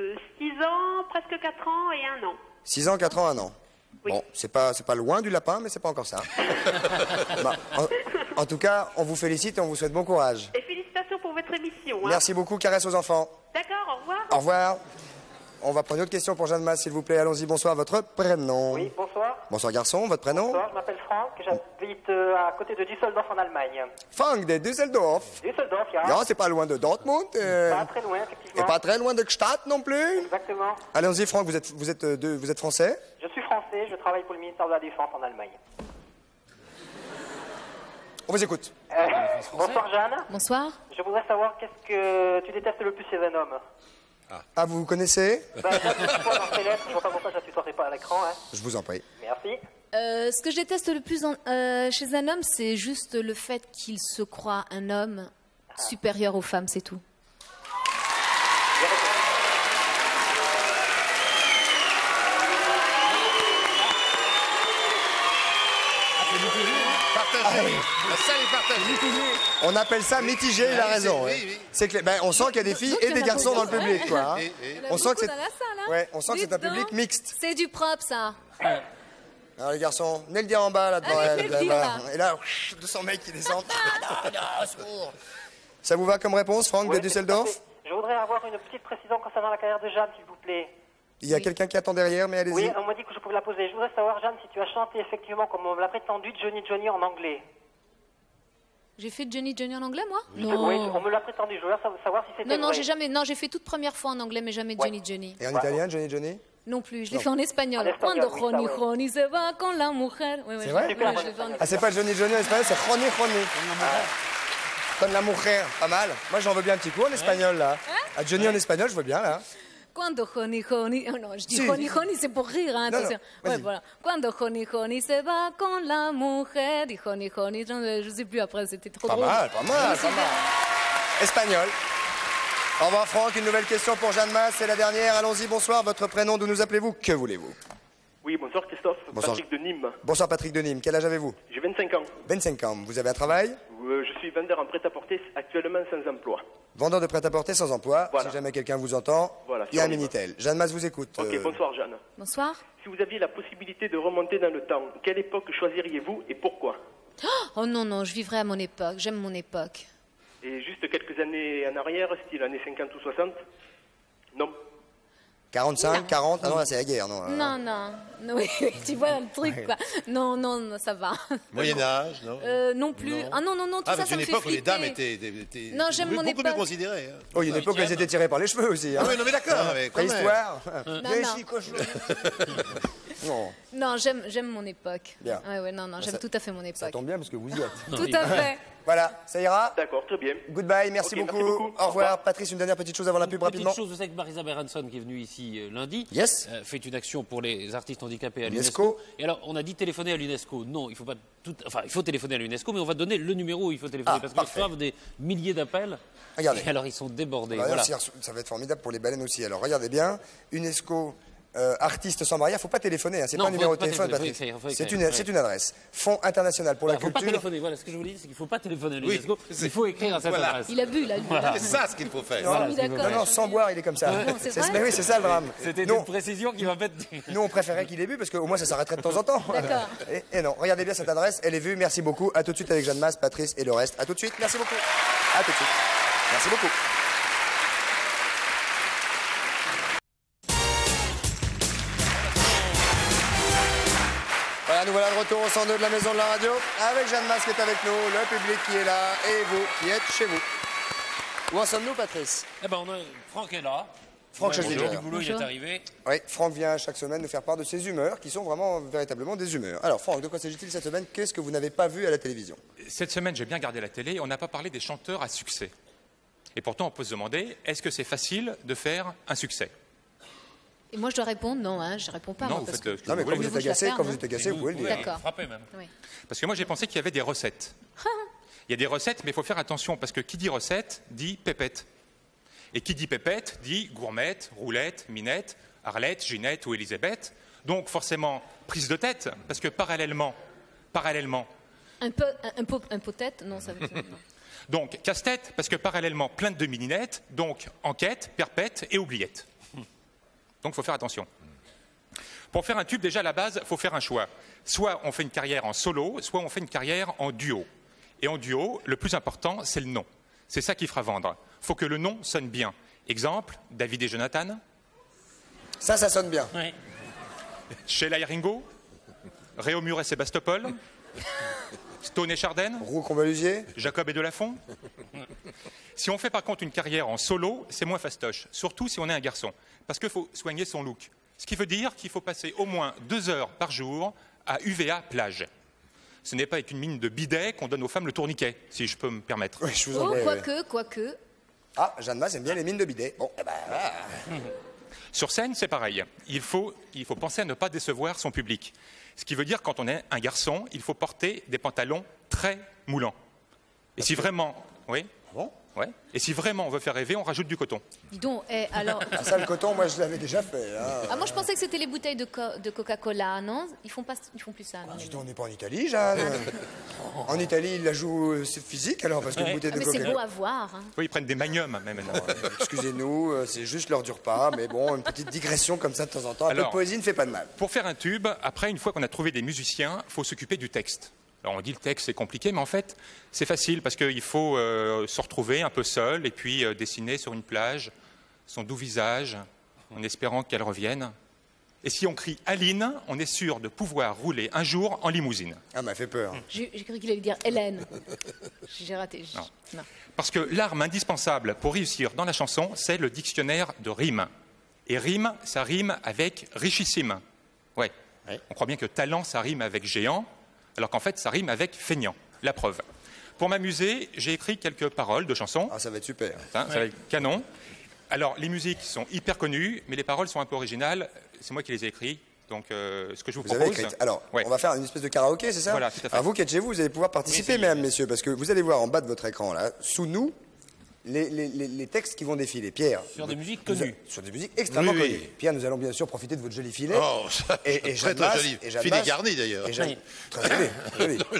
ans, presque 4 ans et 1 an. 6 ans, 4 ans, 1 an. Oui. Bon, c'est pas loin du lapin, mais c'est pas encore ça. Bah, en tout cas, on vous félicite et on vous souhaite bon courage. Et félicitations pour votre émission. Hein. Merci beaucoup, caresse aux enfants. D'accord, au revoir. Au revoir. On va prendre une autre question pour Jeanne Masse, s'il vous plaît. Allons-y, bonsoir, votre prénom. Oui, bonsoir. Bonsoir garçon, votre prénom? Bonsoir, je m'appelle Franck, j'habite à côté de Düsseldorf en Allemagne. Frank de Düsseldorf. Düsseldorf, ja. Ja, c'est pas loin de Dortmund. Pas très loin, Et effectivement. pas très loin de Gstaad non plus. Exactement. Allons-y, Franck, vous êtes français? Je suis français, je travaille pour le ministère de la Défense en Allemagne. On vous écoute. Bonsoir Jeanne. Bonsoir. Je voudrais savoir qu'est-ce que tu détestes le plus chez un homme. Ah, vous vous connaissez? Ben, je suis toi dans tes lettres, je vois pas pourquoi je la tutoierai pas à l'écran. Hein. Je vous en prie. Merci. Ce que je déteste le plus chez un homme, c'est juste le fait qu'il se croit un homme supérieur aux femmes, c'est tout. Partagez. La salle est partagée. On appelle ça mitigé, il a oui, raison. oui, ouais. oui. C'est que, on sent qu'il y a des filles Donc, et il y des en a garçons dans le beaucoup. public, quoi. Hein. On sent que c'est, dans la salle, hein. ouais, on sent que c'est un Dites public donc. mixte. C'est du propre, ça. Alors les garçons, venez le dire en bas là-dedans. Allez, fais le dire, là. Et là, 200 mecs qui descendent. au secours. Ça vous va comme réponse, Franck Ouais, de Düsseldorf? je voudrais avoir une petite précision concernant la carrière de Jeanne, s'il vous plaît. Il y a quelqu'un qui attend derrière, mais allez-y. Oui, on m'a dit que je pouvais la poser. Je voudrais savoir, Jeanne, si tu as chanté effectivement, comme on me l'a prétendu, Johnny Johnny en anglais. J'ai fait Johnny Johnny en anglais, moi? Oui, on me l'a prétendu. Je voulais savoir si c'était Non, vrai. j'ai jamais. Non, j'ai fait toute première fois en anglais, mais jamais Johnny Johnny. Et en italien, Johnny Johnny? Non plus, je l'ai fait en espagnol. En espagnol, Cuando oui, Johnny ça, ouais. Johnny se va con la mujer. Ouais, C'est vrai? je l'ai fait en Ah, c'est pas Johnny Johnny en espagnol, c'est Johnny Johnny. Con la mujer, pas mal. Moi, j'en veux bien un petit coup en espagnol, là. À Johnny en espagnol, je veux bien, là. Cuando Johnny Johnny. Oh non, je dis Si. Johnny Johnny, c'est pour rire, hein, Non, attention. non, Ouais, vas-y. voilà. Cuando Johnny Johnny se va con la mujer. Dit Johnny Johnny. Je sais plus après, c'était trop Pas drôle. mal, pas mal, pas mal. Espagnol. Au revoir, Franck. Une nouvelle question pour Jeanne Masse. C'est la dernière. Allons-y, bonsoir. Votre prénom, d'où nous appelez-vous? Que voulez-vous? Oui, bonsoir Christophe. Bonsoir. Patrick de Nîmes. Bonsoir, Patrick de Nîmes. Quel âge avez-vous? J'ai 25 ans. 25 ans. Vous avez un travail? Je suis vendeur en prêt-à-porter, actuellement sans emploi. Vendeur de prêt-à-porter sans emploi. Voilà. Si jamais quelqu'un vous entend, Voilà, il y a un sur les Minitel. Jeanne Masse vous écoute. Ok, bonsoir Jeanne. Bonsoir. Si vous aviez la possibilité de remonter dans le temps, quelle époque choisiriez-vous et pourquoi? Oh non, non, je vivrai à mon époque. J'aime mon époque. Et juste quelques années en arrière, style années 50 ou 60? Non. 45, 40. Ah non, là, c'est la guerre, non. Non, non. Oui, tu vois le truc, quoi. Non, non, non, ça va. Moyen-Âge, non? Non plus. Ah non, non, non, tout ça, mais ça une me fait époque où les flipper. dames étaient Non, j'aime mon beaucoup mieux époque. considérées. hein. Oh, il y a une époque où elles étaient tirées par les cheveux aussi. Hein. Ah oui, non, mais d'accord. mais quand même. Préhistoire. Non, Viens non. ici, cochon. Non, Non, j'aime mon époque. Bien. Ouais, ouais, non, non, j'aime ça- tout à fait mon ça époque. tombe bien parce que vous y êtes. Tout à fait. Voilà, ça ira. D'accord, très bien. Goodbye, merci, Ok, merci beaucoup. beaucoup. Au revoir. Patrice, une dernière petite chose avant la pub rapidement. Petite chose, vous savez que Marisa Berenson, qui est venue ici lundi, Yes. fait une action pour les artistes handicapés à l'UNESCO. l'UNESCO. Et alors, on a dit téléphoner à l'UNESCO. Non, il faut pas tout. Enfin, il faut téléphoner à l'UNESCO, mais on va donner le numéro où il faut téléphoner Ah, parce qu'ils parfait. reçoivent des milliers d'appels. Regardez. Et alors, ils sont débordés. Voilà, Voilà. ça va être formidable pour les baleines aussi. Alors regardez bien, UNESCO. Artistes sans barrière, il ne faut pas téléphoner, hein. C'est Non, pas un numéro de faut pas téléphone, téléphoner, Patrick. faut C'est écrire, une, ouais. c'est une adresse. Fonds international pour la Il ne faut pas culture. téléphoner. Voilà, ce que je vous dis, c'est qu'il ne faut pas téléphoner à Oui, l'UNESCO. Il faut écrire à cette Voilà. adresse. Il a bu, là, lui. C'est ça ce qu'il faut faire. Non, Oui, d'accord. non, sans boire, il est comme ça. c'est vrai Mais oui, c'est ça le drame. C'était Non, une précision qui va mettre. nous, on préférait qu'il ait bu parce qu'au moins ça s'arrêterait de temps en temps. D'accord. Et non, regardez bien cette adresse, elle est vue. Merci beaucoup. À tout de suite avec Jeanne Masse, Patrice et le reste. À tout de suite. Merci beaucoup. À tout de suite. Merci beaucoup. Voilà, nous voilà de retour au 102 de la Maison de la Radio avec Jeanne Masse qui est avec nous, le public qui est là et vous qui êtes chez vous. Où en sommes-nous, Patrice? Eh ben, Franck est là. Franck Bonjour, Chaslinger. du boulot, il est Bonjour. arrivé. Oui, Franck vient chaque semaine nous faire part de ses humeurs, qui sont vraiment, véritablement des humeurs. Alors, Franck, de quoi s'agit-il cette semaine? Qu'est-ce que vous n'avez pas vu à la télévision? Cette semaine, j'ai bien gardé la télé et on n'a pas parlé des chanteurs à succès. Et pourtant, on peut se demander, est-ce que c'est facile de faire un succès? Et moi, je dois répondre? Non, hein, je réponds pas. Non, moi, vous parce faites que- ce que Non, mais vous quand voulez. vous êtes je la agacé, ferme, quand vous hein. êtes agacé, vous pouvez le dire. D'accord. Frapper même. Oui. Parce que moi, j'ai pensé qu'il y avait des recettes. Il y a des recettes, mais il faut faire attention, parce que qui dit recette, dit pépette. Et qui dit pépette, dit gourmette, roulette, minette, Arlette, Ginette ou Elisabeth. Donc, forcément, prise de tête, parce que parallèlement, Un pot-tête? Non, ça veut dire. non. donc, casse-tête, parce que parallèlement, plein de mininettes, donc enquête, perpète et oubliette. Donc, il faut faire attention. Pour faire un tube, déjà, à la base, il faut faire un choix. Soit on fait une carrière en solo, soit on fait une carrière en duo. Et en duo, le plus important, c'est le nom. C'est ça qui fera vendre. Il faut que le nom sonne bien. Exemple, David et Jonathan, Ça sonne bien. Oui. Sheila et Ringo, Réaumur et Sébastopol, Stone et Chardin, Roux Combalusier. Jacob et Delafont. Si on fait par contre une carrière en solo, c'est moins fastoche, surtout si on est un garçon, parce qu'il faut soigner son look. Ce qui veut dire qu'il faut passer au moins 2 heures par jour à UVA plage. Ce n'est pas avec une mine de bidet qu'on donne aux femmes le tourniquet, si je peux me permettre. Oui, je vous en Oh, prie. quoique. Ah, Jeanne Masse aime bien les mines de bidet. Bon, eh ben, voilà. Sur scène, c'est pareil. Il faut penser à ne pas décevoir son public. Ce qui veut dire, quand on est un garçon, il faut porter des pantalons très moulants. Et si vraiment... Oui. Bon. Ouais. Et si vraiment on veut faire rêver, on rajoute du coton. Dis donc, alors... Ah, ça, le coton, moi, je l'avais déjà fait. Hein. Ah, moi, je pensais que c'était les bouteilles de Coca-Cola, non? Ils font plus ça. non. Dis donc, on n'est pas en Italie, Jeanne. En Italie, il la joue c'est physique, alors, parce qu'une bouteille Ah, de mais c'est Coca-Cola. beau à voir. hein. Oui, ils prennent des magnums même maintenant. Excusez-nous, c'est juste l'heure du repas, mais bon, une petite digression comme ça de temps en temps. Un peu de Alors, poésie ne fait pas de mal. Pour faire un tube, après, une fois qu'on a trouvé des musiciens, il faut s'occuper du texte. Alors on dit le texte c'est compliqué, mais en fait c'est facile parce qu'il faut se retrouver un peu seul et puis dessiner sur une plage son doux visage en espérant qu'elle revienne. Et si on crie Aline, on est sûr de pouvoir rouler un jour en limousine. Ah, m'a fait peur. J'ai cru qu'il allait dire Hélène. J'ai raté. Non. Parce que l'arme indispensable pour réussir dans la chanson, c'est le dictionnaire de rimes. Et rime, ça rime avec richissime. Ouais. On croit bien que talent, ça rime avec géant, alors qu'en fait, ça rime avec feignant. La preuve. Pour m'amuser, j'ai écrit quelques paroles de chansons. Ah, ça va être super. Ça va être canon. Alors, les musiques sont hyper connues, mais les paroles sont un peu originales. C'est moi qui les ai écrites. Donc, ce que je vous propose... Avez écrit. Alors, on va faire une espèce de karaoké, c'est ça? Voilà, tout à fait. Alors, vous qui êtes chez vous, vous allez pouvoir participer, mesdames, messieurs, parce que vous allez voir en bas de votre écran, là, sous nous, les textes qui vont défiler. Pierre. Sur des musiques connues. Sur des musiques extrêmement connues. Pierre, nous allons bien sûr profiter de votre joli filet. Oh, ça, et très joli. Filet garni, d'ailleurs. Très joli. Joli. Vous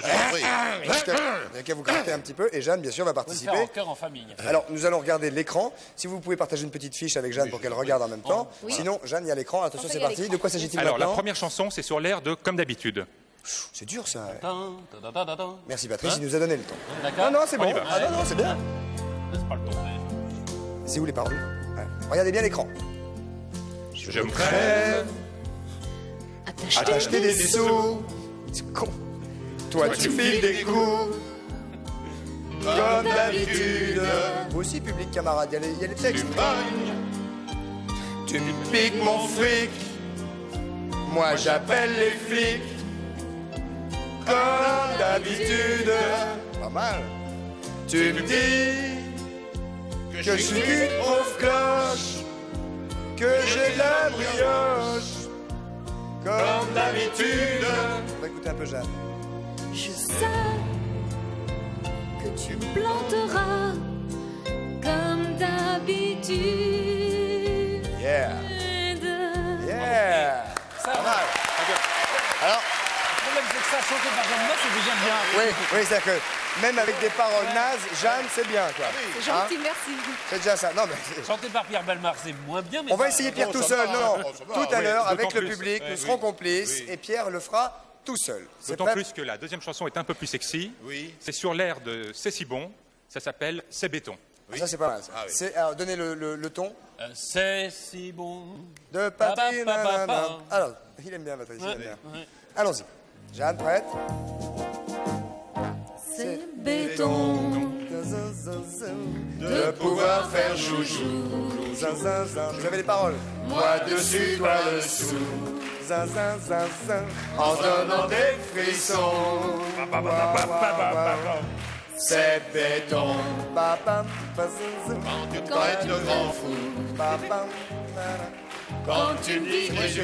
n'avez qu'à vous gratter un petit peu. Et Jeanne, bien sûr, va participer. On va le faire en chœur, en famille. Alors, nous allons regarder l'écran. Si vous pouvez partager une petite fiche avec Jeanne pour qu'elle regarde en même temps. Oui. Sinon, Jeanne, il y a l'écran. Attention, c'est parti. De quoi s'agit-il Alors, maintenant? la première chanson, c'est sur l'air de Comme d'habitude. C'est dur, ça. Ta-da-da-da-da. Merci, Patrice. Il nous a donné le temps. D'accord. Non, c'est bon. On y va. Ah non, c'est bien. C'est pas le temps. C'est où les paroles? Regardez bien l'écran. Je me crève À t'acheter des sous. C'est con. Toi, tu files des coups. Comme d'habitude. Vous aussi, public camarade, il y a les textes. Tu me piques mon fric. Moi, j'appelle les flics. Comme d'habitude. Pas mal. Tu me dis que je suis une pauvre cloche, que j'ai de la brioche, comme d'habitude. On va écouter un peu Jeanne. Je sais que tu me planteras comme d'habitude. Yeah. Yeah. Ça Pas va. mal. Alors, Le problème, c'est que ça, chanté par Jeanne Moss, c'est déjà bien. oui, c'est-à-dire que même avec des paroles nazes, Jeanne, c'est bien, quoi. C'est gentil, merci. C'est déjà ça. Non, mais Chanté par Pierre Bellemare, c'est moins bien. Mais on va ça- essayer Pierre Oh, tout ça seul. va, Non, ça va, tout à oui. l'heure, avec D'autant le plus. public, nous serons complices et Pierre le fera tout seul. C'est D'autant prêt? plus que la deuxième chanson est un peu plus sexy. Oui. C'est sur l'air de C'est si bon. Ça s'appelle C'est béton. Ah, ça, c'est pas mal. Ça. Ah, oui. Alors, donnez le ton. C'est si bon. De Patrick. Nanana. Alors, il aime bien, Patrice. Il aime bien. Allons-y. Jeanne, prête? C'est béton. De pouvoir faire joujou. Zin, zin, zin. Vous avez les paroles. Moi dessus, toi dessous. Zin, zin, zin, zin. En donnant des frissons. C'est béton. Quand Tu te prêtes le grand fou. Quand tu me dis que je suis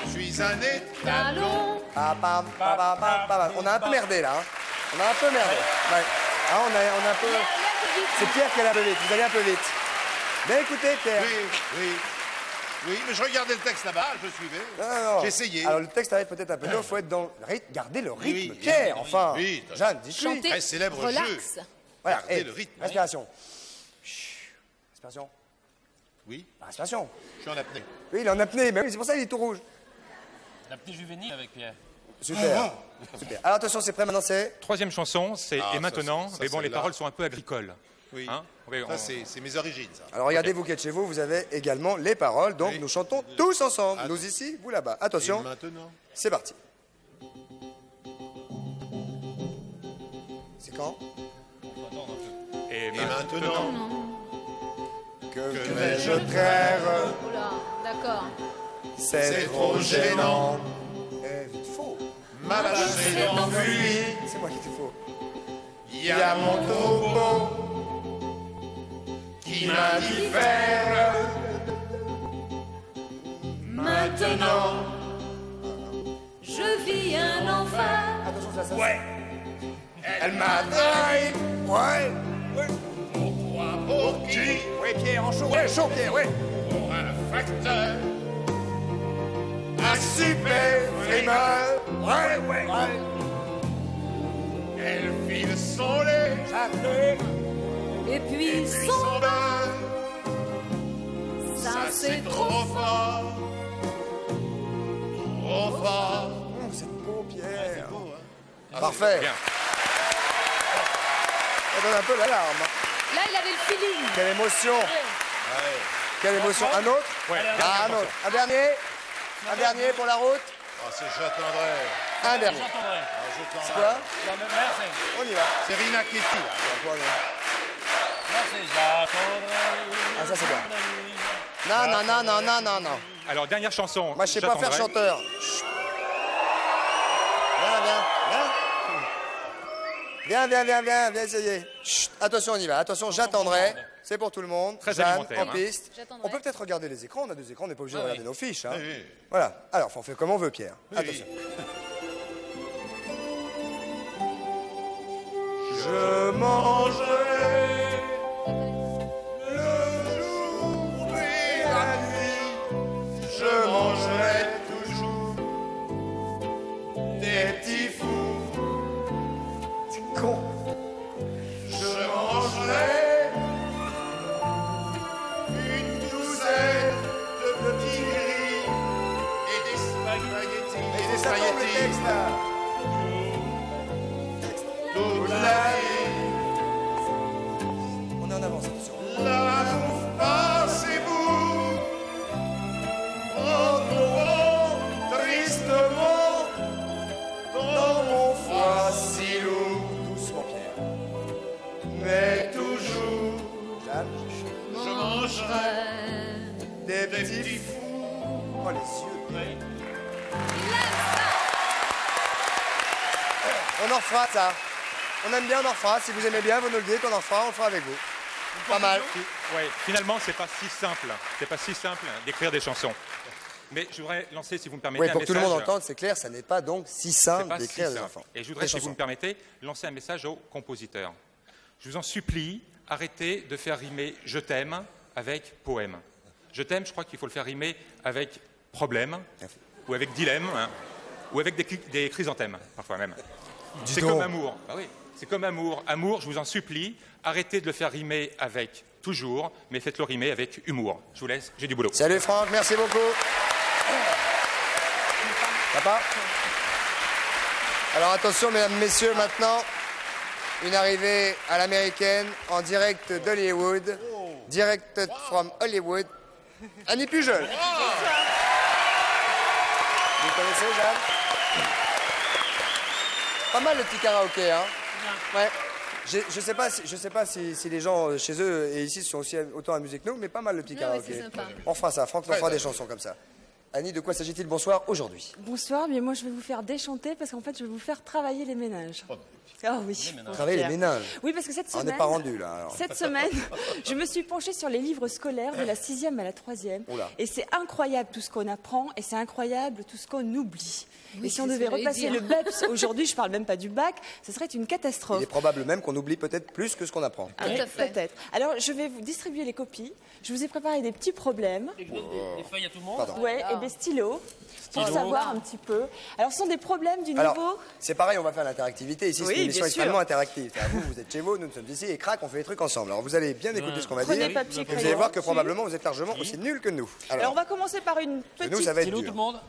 Je suis un Talon. On a un peu merdé là. Hein. On a un peu merdé. Ouais. Ah, on a un peu. C'est Pierre qui est un peu vite. Vous allez un peu vite. Bien écoutez, Pierre. Oui, mais je regardais le texte là-bas, je suivais. Non. J'ai essayé. Alors le texte arrive peut-être un peu tôt. Il faut être dans le rythme. Gardez le rythme, Oui, Pierre. oui, Enfin. oui. Jeanne, dites-lui. Chantez. Très célèbre Relax. jeu. Voilà. Gardez Et le rythme. respiration. Chut. Respiration. Oui, Respiration. je suis en apnée. Oui, il est en apnée. Mais oui, c'est pour ça qu'il est tout rouge. La petite juvénile avec Pierre. Super. Super. Alors attention, c'est prêt maintenant. C'est. Troisième chanson, c'est Ah, Et ça, maintenant. ça, mais bon, les celle-là. paroles sont un peu agricoles. Oui. Hein Oui, Ça, c'est mes origines, ça. Alors regardez, vous qui êtes chez vous, vous avez également les paroles. Donc Oui. nous chantons tous ensemble. Ah. Nous ici, vous là-bas. Et Attention. maintenant C'est parti. C'est quand? Et maintenant Que vais-je faire? Oh là, d'accord. C'est trop gênant. Vite faux. Ma vache s'est enfuie. C'est moi qui te faux. Il y a mon troupeau qui m'a dit faire. Maintenant, je vis un enfer. Attention, ça. Ouais. Elle m'a trahi. Ouais. Pourquoi, pour qui? Oui, Pierre, en chaud. Ouais, chaud, Pierre, ouais. Pour un facteur. Un super frimeur. Ouais. Elle file son lait. Jamais. Et puis Puis son son bain. ça C'est c'est trop trop. fort. Trop fort. C'est beau, Pierre. Beau, hein? Parfait. Bien. Ça donne un peu l'alarme. Là, il avait le feeling. Quelle émotion. Quelle émotion. Un autre? Ouais, Ah, un autre. Un dernier? Un dernier pour la route? Ah, c'est j'attendrai. Un dernier. C'est quoi? On y va. C'est Rina Ketty. Ah, ça c'est bien. Non, non, non, non, non, non, non. Alors, dernière chanson. Moi, je sais pas faire chanteur. Viens, viens, viens. Viens essayer. Chut. Attention, on y va. Attention, j'attendrai. C'est pour tout le monde. Très Jeanne, alimentaire, en piste. On peut peut-être regarder les écrans. On a 2 écrans, on n'est pas obligé de regarder nos fiches. Hein. Oui. Voilà. Alors, on fait comme on veut, Pierre. Oui. Attention. Je mangerai le jour et la nuit. Je mangerai toujours des petits fous. C'est con. Je mangerai une douzaine de petits gris et des spaghettis. Et des spaghettis. Toute la vie. On est en avance, attention. La bouffe passe et vous rentreront tristement dans mon foie si lourd. Doucement, Pierre. Mais toujours, je mangerai des petits fous. Oh, les yeux, Pierre. On en refera ça. On aime bien, on en refera. Si vous aimez bien, vous nous le dites, on en refera, on le fera avec vous. Pas mal. Ouais, finalement, c'est pas si simple. C'est pas si simple d'écrire des chansons. Mais je voudrais lancer, si vous me permettez, Oui, un pour que tout le monde message. entende, c'est clair, ça n'est pas donc si C'est simple pas d'écrire si des simple. enfants. Et je voudrais, si vous me permettez, lancer un message aux compositeurs. Je vous en supplie, arrêtez de faire rimer « je t'aime » avec « poème ». « Je t'aime », je crois qu'il faut le faire rimer avec « problème » ou avec « dilemme hein, ou avec des chrysanthèmes, parfois même. C'est comme amour. Ah oui, c'est comme amour. Amour, je vous en supplie, arrêtez de le faire rimer avec « toujours », mais faites-le rimer avec « humour ». Je vous laisse, j'ai du boulot. Salut Franck, merci beaucoup. Papa. Alors attention, mesdames, messieurs, maintenant, une arrivée à l'américaine en direct d'Hollywood. Direct from Hollywood. Annie Pujol. Vous connaissez, Jeanne? Pas mal le petit karaoké, hein? Ouais. Je sais pas si les gens chez eux et ici sont aussi autant amusés que nous, mais pas mal le petit karaoké. On fera ça, Franck nous fera des chansons comme ça. Annie, de quoi s'agit-il? Bonsoir, aujourd'hui. Bonsoir, mais moi je vais vous faire déchanter parce qu'en fait je vais vous faire travailler les ménages. Ah oui. Travailler les ménages. Oui, parce que cette semaine. On n'est pas rendu là. Alors. Cette semaine, je me suis penchée sur les livres scolaires de la 6e à la 3e. Oula. Et c'est incroyable tout ce qu'on apprend et c'est incroyable tout ce qu'on oublie. Oui, et si on c'est devait ce que j'allais repasser dire. le BEPS aujourd'hui, je parle même pas du bac, ce serait une catastrophe. Il est probable même qu'on oublie peut-être plus que ce qu'on apprend. Ah, Tout à fait. peut-être. Alors, je vais vous distribuer les copies. Je vous ai préparé des petits problèmes. Des feuilles à tout le monde. Pardon. Ouais, et des stylos. Pour savoir un petit peu. Alors, ce sont des problèmes du niveau. Alors, c'est pareil, on va faire l'interactivité. Ici, c'est Oui, une émission bien sûr. extrêmement interactive. Vous êtes chez vous, nous sommes ici, et crac, on fait les trucs ensemble. Alors, vous allez bien écouter ce qu'on va Prenez dire. papier, Vous allez crayon. voir que probablement, vous êtes largement aussi nuls que nous. Alors, on va commencer par une nous, petite, ça va être Stylo, tout dur. le monde.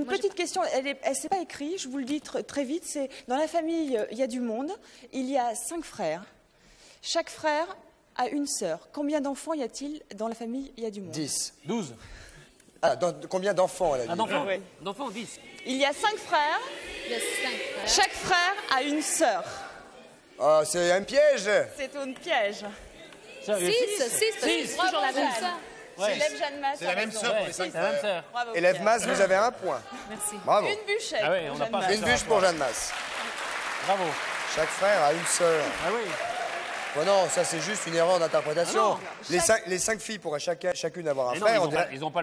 petite question. Elle s'est pas écrite, je vous le dis très vite. C'est dans la famille, il y a du monde. Il y a 5 frères. Chaque frère a une sœur. Combien d'enfants y a-t-il dans la famille? Il y a du monde. 10. 12. Ah, combien d'enfants, elle a dit? Ah, d'enfants. Ouais. D'enfants, 10. Il y a 5 frères. Il y a 5 frères. Chaque frère a une sœur. Oh, c'est un piège. C'est un piège. 6, parce que c'est toujours la même sœur. C'est Élève Jeanne Masse. C'est la même sœur pour les 5 C'est la même frères. sœur. Bravo, Élève Pierre. Masse, vous avez un point. Merci. Bravo. Une bûchette. Ah oui, pour on n'a Jeanne pas Masse. Une bûche pour Jeanne Masse. Bravo. Chaque frère a une sœur. Ah oui. Bon, non, ça c'est juste une erreur d'interprétation. Ah Les 5 filles pourraient chacune avoir un Mais non, frère. ils on n'ont dirait- pas, ils ont pas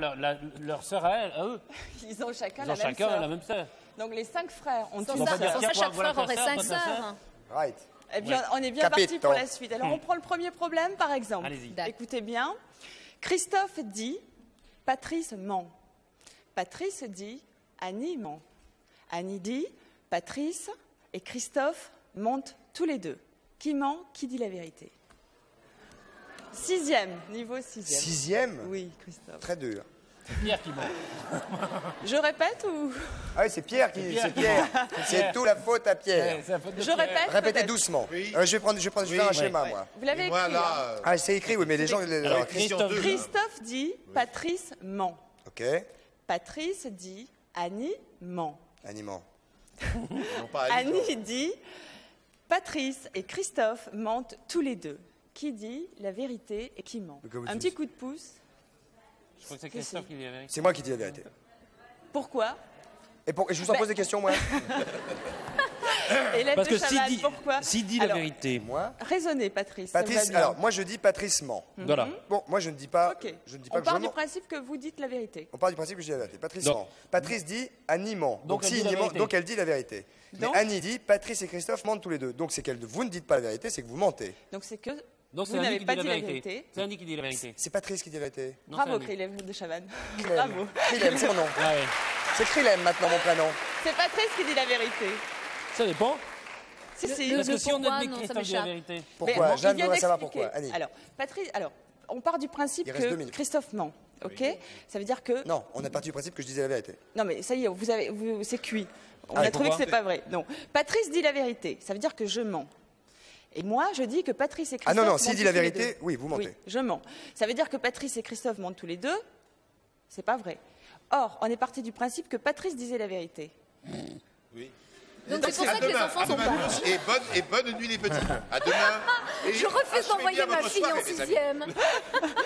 leur sœur à eux. Ils ont chacun Ils la ont même chacun sœur. la même sœur. Donc les 5 frères ont Sans une va ça, dire, sœur. sans ça, tiens, chaque voilà frère ta aurait sœur, 5 toi, ta sœurs. sœur. Right. Eh bien, on est bien Capito. parti pour la suite. Alors, on prend le premier problème, par exemple. Allez-y. D'accord. Écoutez bien. Christophe dit, Patrice ment. Patrice dit, Annie ment. Annie dit, Patrice et Christophe mentent tous les deux. Qui ment? Qui dit la vérité? 6e, niveau 6e. 6e. Oui, Christophe. Très dur. Pierre qui ment. Je répète ou... Ah oui, c'est Pierre qui... C'est Pierre. C'est tout la faute à Pierre. Je répète. Répétez peut-être. doucement. Je vais faire un schéma, moi. Vous l'avez écrit. Là, Ah, c'est écrit, oui, mais les gens... Alors, Christophe dit Patrice ment. Ok. Patrice dit Annie ment. Animant. non pas Annie dit Patrice et Christophe mentent tous les deux. Qui dit la vérité et qui ment? Un petit coup de pouce. Je crois que c'est Christophe qui dit la vérité. C'est moi qui dis la vérité. Pourquoi? Et je vous en pose des questions, moi. Et Parce que pourquoi? s'il dit la vérité. Moi. Raisonnez, Patrice. Patrice, alors, moi je dis Patrice ment. Voilà. Bon, moi je ne dis pas. Ok. Je ne dis pas On que je part du mens. principe que vous dites la vérité. On part du principe que je dis la vérité. Patrice Non. ment. Patrice dit Annie ment. Donc elle si dit la Annie ment, vérité. donc elle dit la vérité. Mais Donc Annie dit Patrice et Christophe mentent tous les deux. Donc c'est que vous ne dites pas la vérité, c'est que vous mentez. Donc c'est que Donc c'est vous Annie n'avez qui pas dit la dit la vérité. vérité. C'est Annie qui dit la vérité. C'est Patrice qui dit la vérité. Non, Bravo, c'est Annie. Krilem de Chavannes. Krilem. Bravo. Krilem, c'est mon nom. Ah ouais. C'est Krilem maintenant mon prénom. C'est Patrice qui dit la vérité. Ça dépend. Si, si. Parce que si on pourquoi, admet non, que ça Christophe dit la m'échappe. vérité. Pourquoi bon, Jeanne il vient voudrait savoir d'expliquer. pourquoi. Annie. Alors, Patrice, on part du principe Il reste 2 que minutes. Christophe ment. Ok. Ça veut dire que. Non, on a parti du principe que je disais la vérité. Non, mais ça y est, c'est cuit. On Ah, a et trouvé que pourquoi c'est pas vrai. Non. Patrice dit la vérité. Ça veut dire que je mens. Et moi, je dis que Patrice et Christophe. Ah non, mentent s'il dit tous la les vérité, deux. oui, vous mentez. Oui, je mens. Ça veut dire que Patrice et Christophe mentent tous les deux. C'est pas vrai. Or, on est parti du principe que Patrice disait la vérité. Oui. Donc c'est pour ça que les enfants sont pas. Et bonne nuit les petits. À demain. Et Je refuse achevez d'envoyer bien ma votre fille soirée, en mes amis. 6e.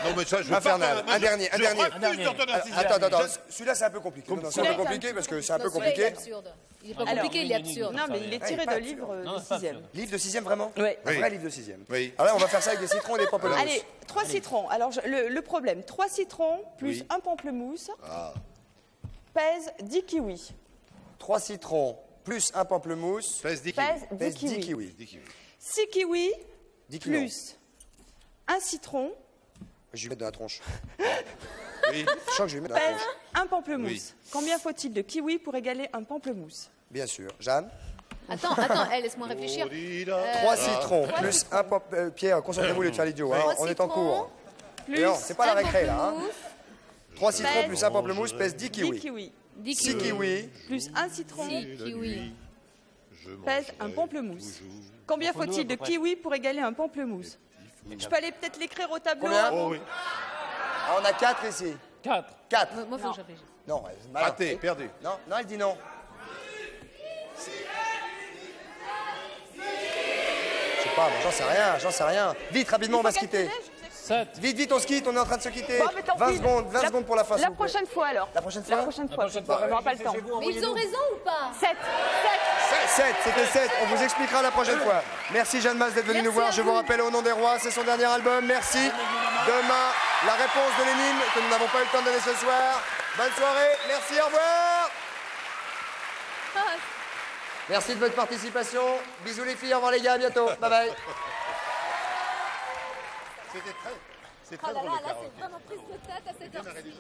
Non mais ça je Infernal. Un dernier. Je refuse de retourner en sixième. Attends. Celui-là c'est un peu compliqué. Non, c'est un peu compliqué parce que c'est un peu Celui-là, il est compliqué. absurde. Il est pas compliqué, il est absurde. Non, mais il est tiré pas de livre de Non, c'est pas 6e. Livre de 6e vraiment Oui. Un vrai livre de 6e. Oui. Alors là on va faire ça avec des citrons et des pamplemousses. Allez, 3 citrons. Alors, le problème, 3 citrons plus Oui. un pamplemousse Ah. pèse 10 kiwis. 3 citrons plus un pamplemousse Pèse 10 Pèse kiwis. 10 pèse 10 kiwis. kiwis. 10 kiwis. 6 kiwis 10 kilos. plus un citron Je vais mettre dans la tronche. Oui. Je sens que je vais mettre dans la pèse tronche. un pamplemousse. Oui. Combien faut-il de kiwis pour égaler un pamplemousse? Bien sûr. Jeanne Attends, laisse-moi réfléchir. 3 citrons plus un pamplemousse. Pierre, concentrez-vous au lieu de faire l'idiot. hein, On est en cours. Plus Et non, c'est pas la un récré là. hein. pamplemousse, 3 citrons Pèse- plus un pamplemousse pèse 10 10 kiwis. kiwis 10 6 kiwis. plus un citron 6 kiwis. pèse un pamplemousse. Combien faut-il de kiwis pour égaler un pamplemousse? Je peux aller peut-être l'écrire au tableau Combien avant? Oh oui. Ah, on a 4 ici. 4. 4. Moi, faut que je réfléchisse. Non, c'est malin. Raté, perdu. Non, elle dit non. Je sais pas, moi, j'en sais rien. Vite, rapidement, on va se quitter. 7. Vite, on se quitte, on est en train de se quitter. Bon, mais tant 20 pis. secondes pour la fin. s'il La vous plaît. prochaine fois alors. La prochaine fois La prochaine fois. On n'aura pas le temps. Mais ils ont raison ou pas 7. 7, c'était 7. On vous expliquera la prochaine fois. Merci Jeanne Mas d'être venue Merci nous voir. à Je vous vous. rappelle Au nom des rois, c'est son dernier album. Merci. Demain, la réponse de l'énigme que nous n'avons pas eu le temps de donner ce soir. Bonne soirée. Merci, au revoir. Merci de votre participation. Bisous les filles, au revoir les gars, à bientôt. Bye bye. C'était très Oh là drôle là, le là, karaoké. c'est vraiment prise de tête à cette heure-ci.